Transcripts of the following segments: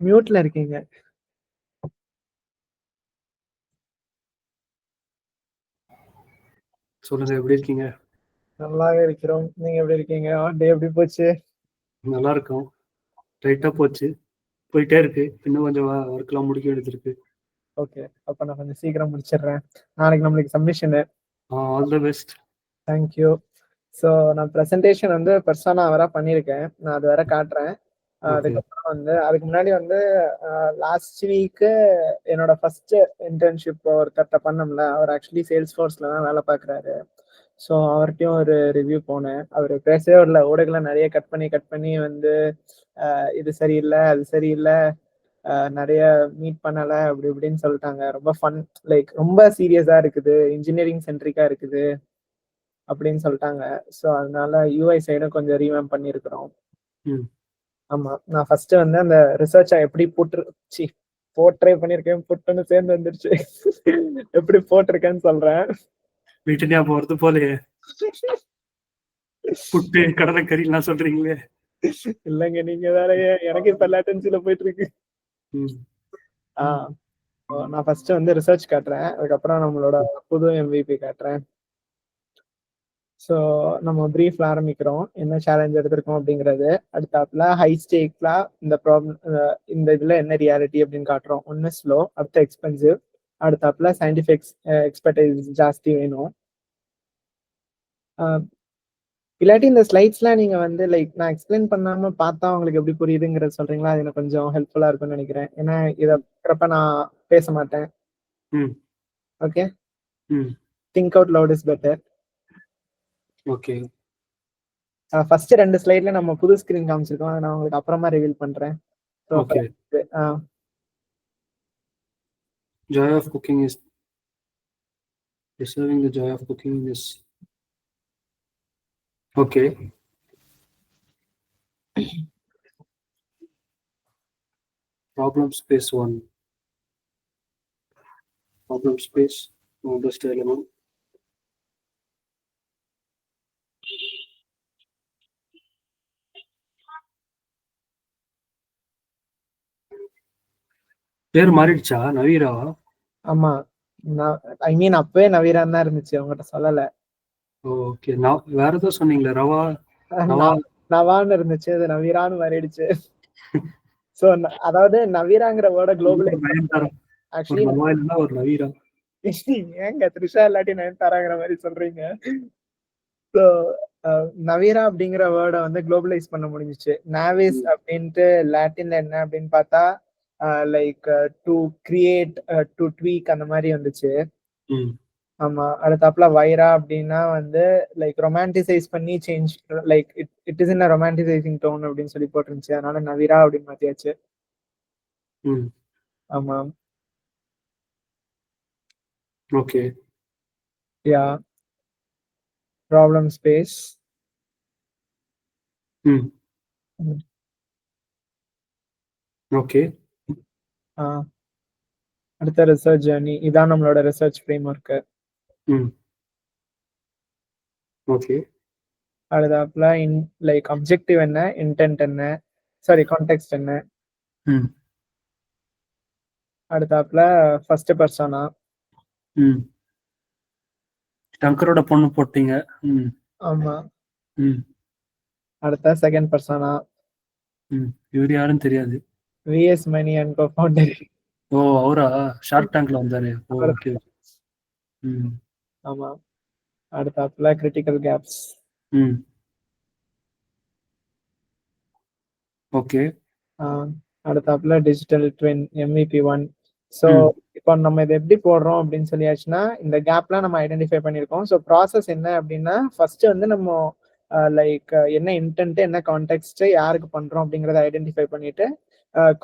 மியூட்ல இருக்கீங்க. சொல்லுங்க, எப்படி இருக்கீங்க? நல்லாவே இருக்கிறோம். நீங்க எப்படி இருக்கீங்க? டே எப்படி போச்சு? நல்லா இருக்கும். ரைட்டா போச்சு, போயிட்டே இருக்கு. இன்னும் கொஞ்சம் ஒர்க்லாம் முடிக்க வேண்டியது இருக்கு. ஓகே, அப்ப நான் கொஞ்சம் சீக்கிரம் முடிச்சிடுறேன். நாளைக்கு நம்மளுக்கு சப்மிஷனு. All the best. Thank you. So நான் ப்ரெசன்டேஷன் வந்து பெர்சனா வேற பண்ணியிருக்கேன். நான் அது வேற காட்டுறேன். அதுக்கப்புறம் வந்து அதுக்கு முன்னாடி வந்து லாஸ்ட் வீக்கு என்னோட ஃபர்ஸ்ட் இன்டர்ன்ஷிப் ஒருத்தர்கிட்ட பண்ணோம்ல, அவர் ஆக்சுவலி சேல்ஸ் ஃபோர்ஸ்ல தான் வேலை பார்க்குறாரு. ஸோ அவர்கிட்டயும் ஒரு ரிவ்யூ போனேன். அவர் பேசவே இல்லை, ஓடுகளை நிறைய கட் பண்ணி வந்து இது சரியில்லை, அது சரியில்லை, நிறைய மீட் பண்ணலை, அப்படி இப்படின்னு சொல்லிட்டாங்க. ரொம்ப ஃபன், லைக் ரொம்ப சீரியஸா இருக்குது, இன்ஜினியரிங் சென்ட்ரிக்கா இருக்குது அப்படின்னு சொல்லிட்டாங்க. ஸோ அதனால யூஐ சைடும் கொஞ்சம் ரீவேம் பண்ணியிருக்கிறோம். ஆமா, நான் ஃபர்ஸ்ட் வந்து அந்த ரிசர்ச்சை எப்படி போர்ட்ரே பண்ணிருக்கேன், புட்டுன்னு சேர்ந்து வந்துருச்சு. எப்படி போட்டிருக்கேன்னு சொல்றேன். வீட்டு ஞாபகம் வருது போலயே. புட்டு கடலைக்கறி எல்லாம் சொல்றீங்களே. இல்லைங்க, நீங்க வேற, எனக்கு இப்ப லேட்டன்சில போயிட்டு இருக்கு. நான் ஃபர்ஸ்ட் வந்து ரிசர்ச் காட்டுறேன், அதுக்கப்புறம் நம்மளோட புது MVP காட்டுறேன். ஸோ நம்ம ப்ரீஃப்ல ஆரம்பிக்கிறோம், என்ன சேலஞ்ச் எடுத்திருக்கோம் அப்படிங்கிறது. அடுத்தாப்புல ஹை ஸ்டேக்ல இந்த ப்ராப்ளம், இந்த இதுல என்ன ரியாலிட்டி அப்படின்னு காட்டுறோம். ஒன்னு ஸ்லோ, அடுத்த எக்ஸ்பென்சிவ், அடுத்தாப்புல சயின்டிஃபிக் எக்ஸ்பர்டைஸ் ஜாஸ்தி வேணும். இல்லாட்டி இந்த ஸ்லைட்ஸ்லாம் நீங்க வந்து லைக் நான் எக்ஸ்பிளைன் பண்ணாம பார்த்தா உங்களுக்கு எப்படி புரியுதுங்கிறது சொல்றீங்களா? அது எனக்கு கொஞ்சம் ஹெல்ப்ஃபுல்லா இருக்கும்னு நினைக்கிறேன். ஏன்னா இதை பார்க்குறப்ப நான் பேச மாட்டேன். Okay, think out loud is better. Okay, first 2 ஸ்லைட்ல நம்ம புது ஸ்கிரீன் காமிச்சிருக்கோம், அதை நான் உங்களுக்கு அப்புறமா ரிவீல் பண்றேன். Okay. Joy of cooking is preserving the joy of cooking is okay. Problem space 1. Problem space, best element. பேர் மாறிடுச்சா? நவீராவா? ஆமா, ஐ மீன் அப்பவே நவீரான் தான் இருந்துச்சு, உங்ககிட்ட சொல்லல. ஓகே, வேற ஏதோ சொன்னீங்களே, நவான்னு இருந்துச்சு, அது நவீரான்னு மாறிடுச்சு. சோ அதாவது நவீராங்கிற வேர்ட குளோபல் ஆக்சுவலி ஒரு நவீரா. ஏங்க த்ரிஷா இல்லாட்டி நயன்தாராங்கிற மாதிரி சொல்றீங்க? ஸோ நவீரா அப்படிங்கிற வேர்டை வந்து குளோபலைஸ் பண்ண முடிஞ்சிச்சு. நாவிஸ் அப்படின்ட்டு லாட்டின்ல என்ன அப்படின்னு பார்த்தா like to create, to tweak அந்த மாதிரி வந்துச்சு. ஆமா, அடுத்தாப்புல வைரா அப்படின்னா வந்து லைக் ரொமான்டிசைஸ் பண்ணி change, like it is in a romanticising tone அப்படின்னு சொல்லி போட்டுருந்துச்சு, அதனால நவீரா அப்படின்னு மாத்தியாச்சு. ஆமா, okay, ya. Problem space. Okay. அடுத்த ரிசர்ச் ஜர்னி, இதான் நம்மளோட ரிசர்ச் ஃப்ரேம்வொர்க். ஓகே. அடுத்தாப்புல லைக் அப்ஜெக்டிவ் என்ன, இன்டென்ட் என்ன, சாரி கான்டெக்ஸ்ட் என்ன. அடுத்தாப்புல ஃபர்ஸ்ட் பர்சனா. டங்கரோட பொண்ணு போட்டீங்க. ஆமா. அடுத்த செகண்ட் பர்சனா. இவர் யாருன்னு தெரியாது. VS Mani and cofounder. ஓ, அவரா? ஷார்க் டேங்க்ல வந்தாரு. ஓகே. ஆமா. அடுத்தாப்புல கிரிட்டிக்கல் கேப்ஸ். ஓகே. அடுத்தாப்புல டிஜிட்டல் ட்வின் MVP1. ஸோ இப்போ நம்ம இதை எப்படி போடுறோம் அப்படின்னு சொல்லியாச்சுன்னா, இந்த கேப்லாம் நம்ம ஐடென்டிஃபை பண்ணியிருக்கோம். ஸோ ப்ராசஸ் என்ன அப்படின்னா, ஃபர்ஸ்ட் வந்து நம்ம லைக் என்ன இன்டென்ட், என்ன கான்டெக்ஸ்ட், யாருக்கு பண்றோம் அப்படிங்கறத ஐடென்டிஃபை பண்ணிட்டு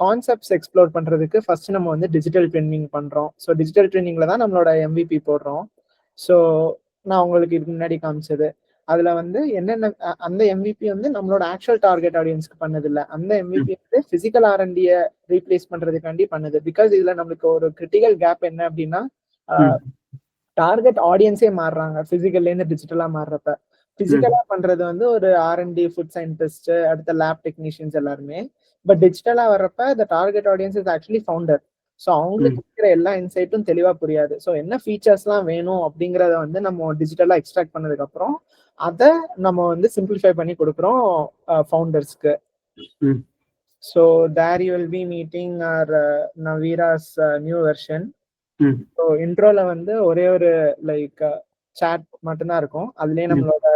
கான்செப்ட்ஸ் எக்ஸ்ப்ளோர் பண்றதுக்கு ஃபர்ஸ்ட் நம்ம வந்து டிஜிட்டல் ட்வின்னிங் பண்றோம். ஸோ டிஜிட்டல் ட்வின்னிங்ல தான் நம்மளோட MVP போடுறோம். ஸோ நான் உங்களுக்கு இதுக்கு முன்னாடி காமிச்சது, அதுல வந்து என்னென்ன அந்த MVP வந்து நம்மளோட ஆக்சுவல் டார்கெட் ஆடியன்ஸ்க்கு பண்ணது இல்ல. அந்த MVP வந்து பிசிக்கல் R&D ரீப்ளேஸ் பண்றதுக்காண்டி பண்ணுது. பிகாஸ் இதுல நம்மளுக்கு ஒரு கிரிட்டிக்கல் கேப் என்ன அப்படின்னா, டார்கெட் ஆடியன்ஸே மாறுறாங்க பிசிக்கல்ல இருந்து டிஜிட்டலா மாறுறப்ப. பிசிக்கலா பண்றது வந்து ஒரு R&D ஃபுட் சயின்டிஸ்ட், அடுத்த லேப் டெக்னீஷியன்ஸ் எல்லாருமே. பட் டிஜிட்டலா வர்றப்ப the target audience is actually founder. So அவங்களுக்கு இருக்கிற எல்லா இன்சைட்டும் தெளிவா புரியாது. ஸோ என்ன ஃபீச்சர்ஸ்லாம் வேணும் அப்படிங்கிறத வந்து நம்ம டிஜிட்டலா எக்ஸ்ட்ராக்ட் பண்ணதுக்கு அப்புறம் அதை நம்ம வந்து சிம்பிளிஃபை பண்ணி கொடுக்குறோம் ஃபவுண்டர்ஸ்க்கு. So there you will be meeting our நவீராஸ் நியூ வெர்ஷன். ஸோ இன்ட்ரோல வந்து ஒரே ஒரு லைக் சாட் மட்டும்தான் இருக்கும். அதுலயே நம்மளோட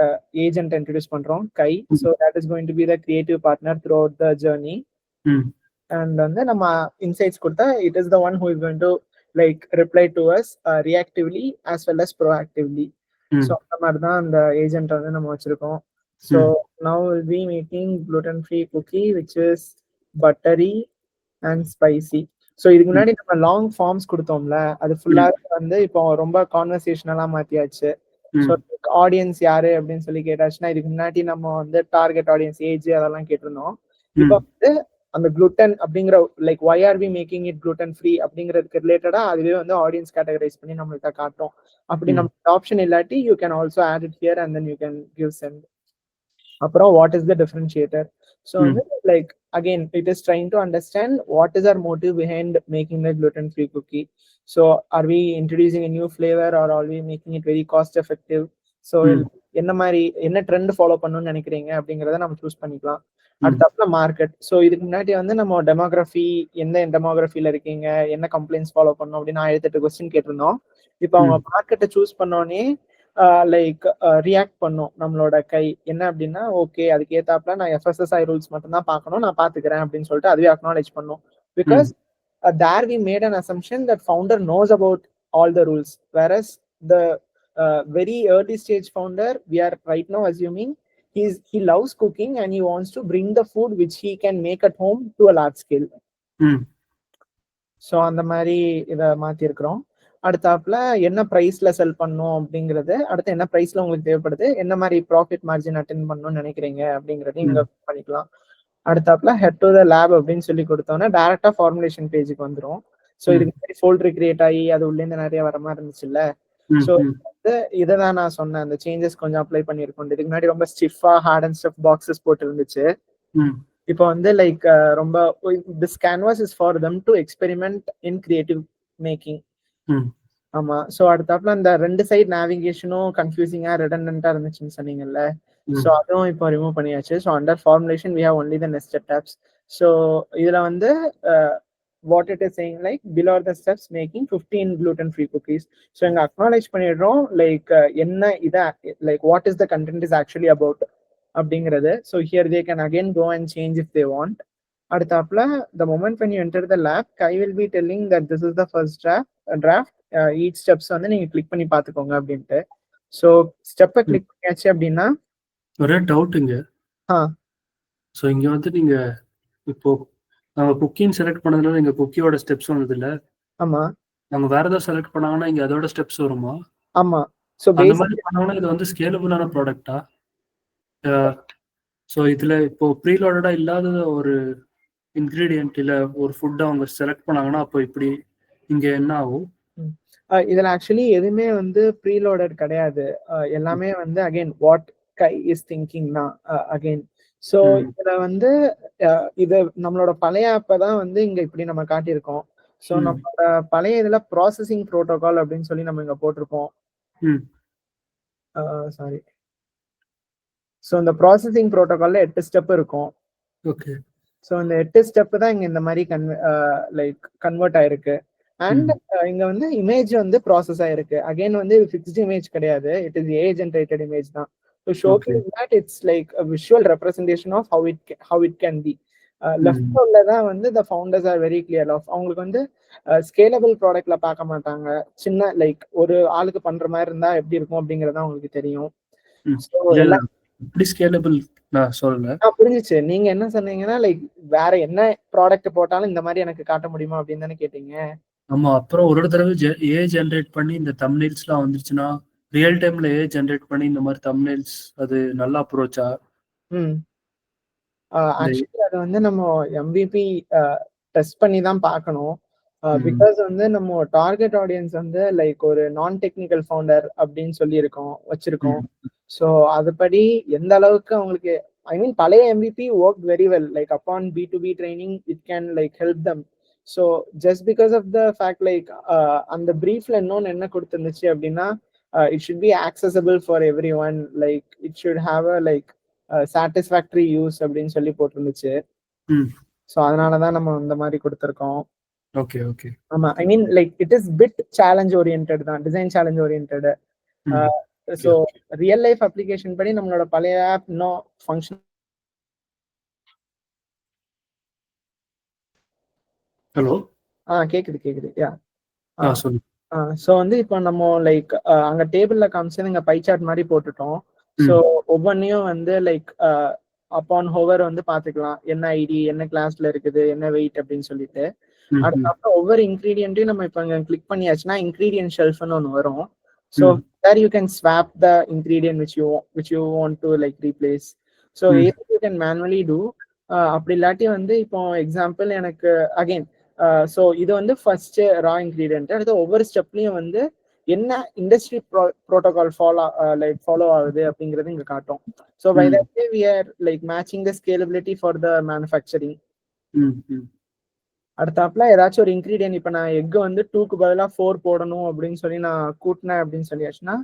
ஏஜென்ட் இன்ட்ரடியூஸ் பண்றோம், Kai. So that is going to be the creative partner throughout the journey. And வந்து நம்ம இன்சைட்ஸ் கொடுத்தா it is the one who is going to like reply to us reactively as well as proactively. So அந்த மாதிரி தான் அந்த agent வந்து நம்ம வச்சிருக்கோம். So now will be making gluten free cookie which is buttery and spicy. ஸோ இதுக்கு முன்னாடி நம்ம லாங் ஃபார்ம்ஸ் கொடுத்தோம்ல, அது ஃபுல்லாவே வந்து இப்போ ரொம்ப கான்வர்சேஷனலா மாத்தியாச்சு. ஸோ ஆடியன்ஸ் யாரு அப்படின்னு சொல்லி கேட்டாச்சுன்னா, இதுக்கு முன்னாடி நம்ம வந்து டார்கெட் ஆடியன்ஸ் ஏஜ் அதெல்லாம் கேட்டிருந்தோம். இப்போ வந்து அந்த குளுட்டன் அப்படிங்கிற like why are we making it gluten free அப்படிங்கிறதுக்கு ரிலேட்டடா அதுவே வந்து ஆடியன்ஸ் கேட்டகரைஸ் பண்ணி நம்மள்கிட்ட காட்டும். அப்படி நம்ம ஆப்ஷன் இல்லாட்டி you can also add it here and then you can give sent. அப்புறம் what is the differentiator? So வந்து like again it is trying to understand what is our motive behind making the gluten free cookie. So are we introducing a new flavor or are we making it very cost effective? So என்ன மாதிரி என்ன trend follow பண்ணணும்னு நினைக்கிறீங்க அப்படிங்கிறத நம்ம choose பண்ணிக்கலாம். அடுத்தப்பல market. So இதுக்கு முன்னாடி வந்து நம்ம டெமோகிராஃபி, எந்த டெமோகிராஃபில இருக்கீங்க, என்ன கம்ப்ளைண்ட்ஸ் ஃபாலோ பண்ணணும் அப்படின்னு 1008 கொஸ்டின் கேட்டிருந்தோம். இப்போ அவங்க மார்க்கெட்டை சூஸ் பண்ணோடனே லைக் ரியாக்ட் பண்ணும் நம்மளோட கை. என்ன அப்படின்னா, ஓகே அதுக்கு ஏத்தாப்புல நான் FSSAI ரூல்ஸ் மட்டும் தான் பார்க்கணும், நான் பாத்துக்கிறேன் அப்படின்னு சொல்லிட்டு அதுவே அக்னாலேஜ் பண்ணும். Because there we made an assumption that founder knows about all the rules, whereas the very early stage founder, we are right now assuming he loves cooking and he wants to bring the food which he can make at home to a large scale. So அந்த மாதிரி இதை மாத்திருக்கிறோம். அடுத்தாப்புல என்ன பிரைஸ்ல செல் பண்ணும் அப்படிங்கிறது, அடுத்து என்ன பிரைஸ்ல உங்களுக்கு தேவைப்படுது, என்ன மாதிரி ப்ராஃபிட் மார்ஜின் அட்டென்ட் பண்ணணும்னு நினைக்கிறீங்க அப்படிங்கறது இங்க பண்ணிக்கலாம். அடுத்தாப்புல ஹெட் டு த லேப் அப்படின்னு சொல்லி கொடுத்தோன்னா டைரக்டா ஃபார்முலேஷன் பேஜுக்கு வந்துடும். ஸோ இதுக்கு மாதிரி ஃபோல்டர் கிரியேட் ஆகி அது உள்ள இருந்து நிறைய வர மாதிரி இருந்துச்சுல்ல. ஸோ இதை தான் நான் சொன்னேன், அந்த சேஞ்சஸ் கொஞ்சம் அப்ளை பண்ணியிருக்கோம். இதுக்கு முன்னாடி ரொம்ப ஸ்டிஃபா ஹார்ட் அண்ட் ஸ்டஃப் பாக்ஸஸ் போட்டு இருந்துச்சு. இப்போ வந்து லைக் ரொம்ப this canvas is for them to experiment in creative making. ஆமா. ஸோ அடுத்தாப்புல அந்த ரெண்டு சைட் நேவிகேஷனும் கன்ஃபியூசிங்கா ரெடண்டன்ட்டா இருந்துச்சுன்னு சொன்னீங்கல்ல. ஸோ அதுவும் இப்போ ரிமூவ் பண்ணியாச்சு. So under formulation we have only the nested tabs. So இதுல வந்து what it is saying like below the steps making 15 gluten free cookies. So இங்க அக்னாலேஜ் பண்ணிடுறோம் லைக் என்ன இதை like what is the content is actually about அப்படிங்கிறது. So here they can again go and change if they want. அடுத்தாப்புல the moment when you enter the lab, Kai will be telling that this is the first draft. each steps வந்து நீங்க click பண்ணி பாத்துக்கோங்க அப்படின்ட்டு. So ஸ்டெப்பை click பண்ணியாச்சு அப்படின்னா ஒரே டவுட்டுங்க. ஸோ இங்க வந்து நீங்க இப்போ நம்ம குக்கிங் செலக்ட் பண்ணதுனால இங்க குக்கியோட ஸ்டெப்ஸ் வந்தது இல்ல. ஆமா. நம்ம வேற ஏதாவது செலக்ட் பண்ணாங்கன்னா இங்க அதோட ஸ்டெப்ஸ் வருமா? ஆமா. ஸோ அந்த மாதிரி பண்ணோம்னா இது வந்து ஸ்கேலபிளான ப்ராடக்ட்டா? ஸோ இதுல இப்போ ப்ரீலோடடா இல்லாத ஒரு இன்கிரீடியன்ட் இல்ல ஒரு ஃபுட் அவங்க செலக்ட் பண்ணாங்கன்னா அப்போ இப்படி இங்க என்ன ஆகும்? இதுல ஆக்சுவலி எதுவுமே வந்து ப்ரீலோடட் கிடையாது. எல்லாமே வந்து அகைன் வாட் கை இஸ் திங்கிங்னா அகைன். ஸோ இதுல வந்து இது நம்மளோட பழைய ஆப்பை தான் வந்து இங்க இப்படி நம்ம காட்டியிருக்கோம். ஸோ நம்மளோட பழைய இதுல ப்ராசஸிங் ப்ரோட்டோகால் அப்படின்னு சொல்லி நம்ம இங்க போட்டிருப்போம். சாரி. ஸோ இந்த ப்ராசஸிங் ப்ரோட்டோகால்ல 8 ஸ்டெப் இருக்கும். ஓகே. ஸோ இந்த 8 ஸ்டெப் தான் இங்க இந்த மாதிரி லைக் கன்வெர்ட் ஆயிருக்கு. அண்ட் இங்க வந்து இமேஜ் வந்து ப்ராசஸ் ஆயிருக்கு. அகைன் வந்து ஃபிக்ஸ்ட் இமேஜ் கிடையாது, it is AI generated image தான். So showcase that it's like a visual representation of how it can be. Left சைட்ல தான் வந்து the founders are very clear of. அவங்களுக்கு வந்து ஸ்கேலபிள் ப்ராடக்ட்ல பார்க்க மாட்டாங்க. சின்ன லைக் ஒரு ஆளுக்கு பண்ற மாதிரி இருந்தா எப்படி இருக்கும் அப்படிங்கறது அவங்களுக்கு தெரியும். புரிஞ்சிச்சு. நீங்க என்ன சொன்னீங்கன்னா லைக் வேற என்ன ப்ராடக்ட் போட்டாலும் இந்த மாதிரி எனக்கு காட்ட முடியுமா அப்படின்னு தானே கேட்டீங்க. ஆமா. அப்புறம் ஒரு தடவை ஏ ஜெனரேட் பண்ணி இந்த தம்ப்நெயில்ஸ்லாம் வந்துருச்சுன்னா ரியல் டைம்ல ஏ ஜெனரேட் பண்ணி இந்த மாதிரி தம்ப்நெயில்ஸ் அது நல்ல அப்ரோச்சா? ஆக்சுவலி அது வந்து நம்ம MVP டெஸ்ட் பண்ணி தான் பார்க்கணும். பிகாஸ் வந்து நம்ம டார்கெட் ஆடியன்ஸ் வந்து லைக் ஒரு நான் டெக்னிக்கல் ஃபவுண்டர் அப்படின்னு சொல்லி வச்சிருக்கோம். ஸோ அதுபடி எந்த அளவுக்கு அவங்களுக்கு I mean பழைய MVP worked very well. Like upon B2B training, it can like help them. So just because of the fact like அந்த briefல இன்னொன்னு என்ன கொடுத்திருந்துச்சு அப்படின்னா it should be accessible for everyone. Like it should have a like satisfactory use அப்படின்னு சொல்லி போட்டிருந்துச்சு. So அதனாலதான் நம்ம இந்த மாதிரி கொடுத்துருக்கோம். Okay okay. ஆமா, I mean like it is bit challenge oriented தான், design challenge oriented. So real life application படி நம்மளோட பழைய ஆப் இன்னும் ஃபங்க்ஷன். ஹலோ. கேக்குது யா. சொல்லு. ஸோ வந்து இப்போ நம்ம லைக் அங்க டேபிள்ல காமிச்சு இங்க பை சார்ட் மாதிரி போட்டுட்டோம். ஸோ ஒவ்வொன்றையும் வந்து லைக் அப்பான் ஹோவர் வந்து பாத்துக்கலாம், என்ன ஐடி, என்ன கிளாஸ்ல இருக்குது, என்ன வெயிட் அப்படின்னு சொல்லிட்டு. அதுக்கப்புறம் ஒவ்வொரு இன்கிரீடியன்ட்டையும் நம்ம இப்போ கிளிக் பண்ணியாச்சுன்னா இன்கிரீடியன்ட் ஷெல்ஃப்னு ஒன்று வரும். So there you can swap the ingredient which you want to like replace. So you can manually do. அப்படி இல்லாட்டி வந்து இப்போ எக்ஸாம்பிள் எனக்கு அகைன் ஸோ இது வந்து ஃபர்ஸ்ட் ரா இன்கிரீடியன்ட். அடுத்து ஒவ்வொரு ஸ்டெப்லையும் வந்து என்ன இண்டஸ்ட்ரி ப்ரோட்டோகால் ஃபாலோ ஆகுது அப்படிங்கிறது இங்க காட்டும். So by that way we are like matching the scalability for the manufacturing. அடுத்தாப்புல ஏதாச்சும் ஒரு இன்கிரீடியன்ட் இப்போ நான் எக் வந்து 2க்கு பதிலாக 4 போடணும் அப்படின்னு சொல்லி நான் கூட்டினேன் அப்படின்னு சொல்லியாச்சுன்னா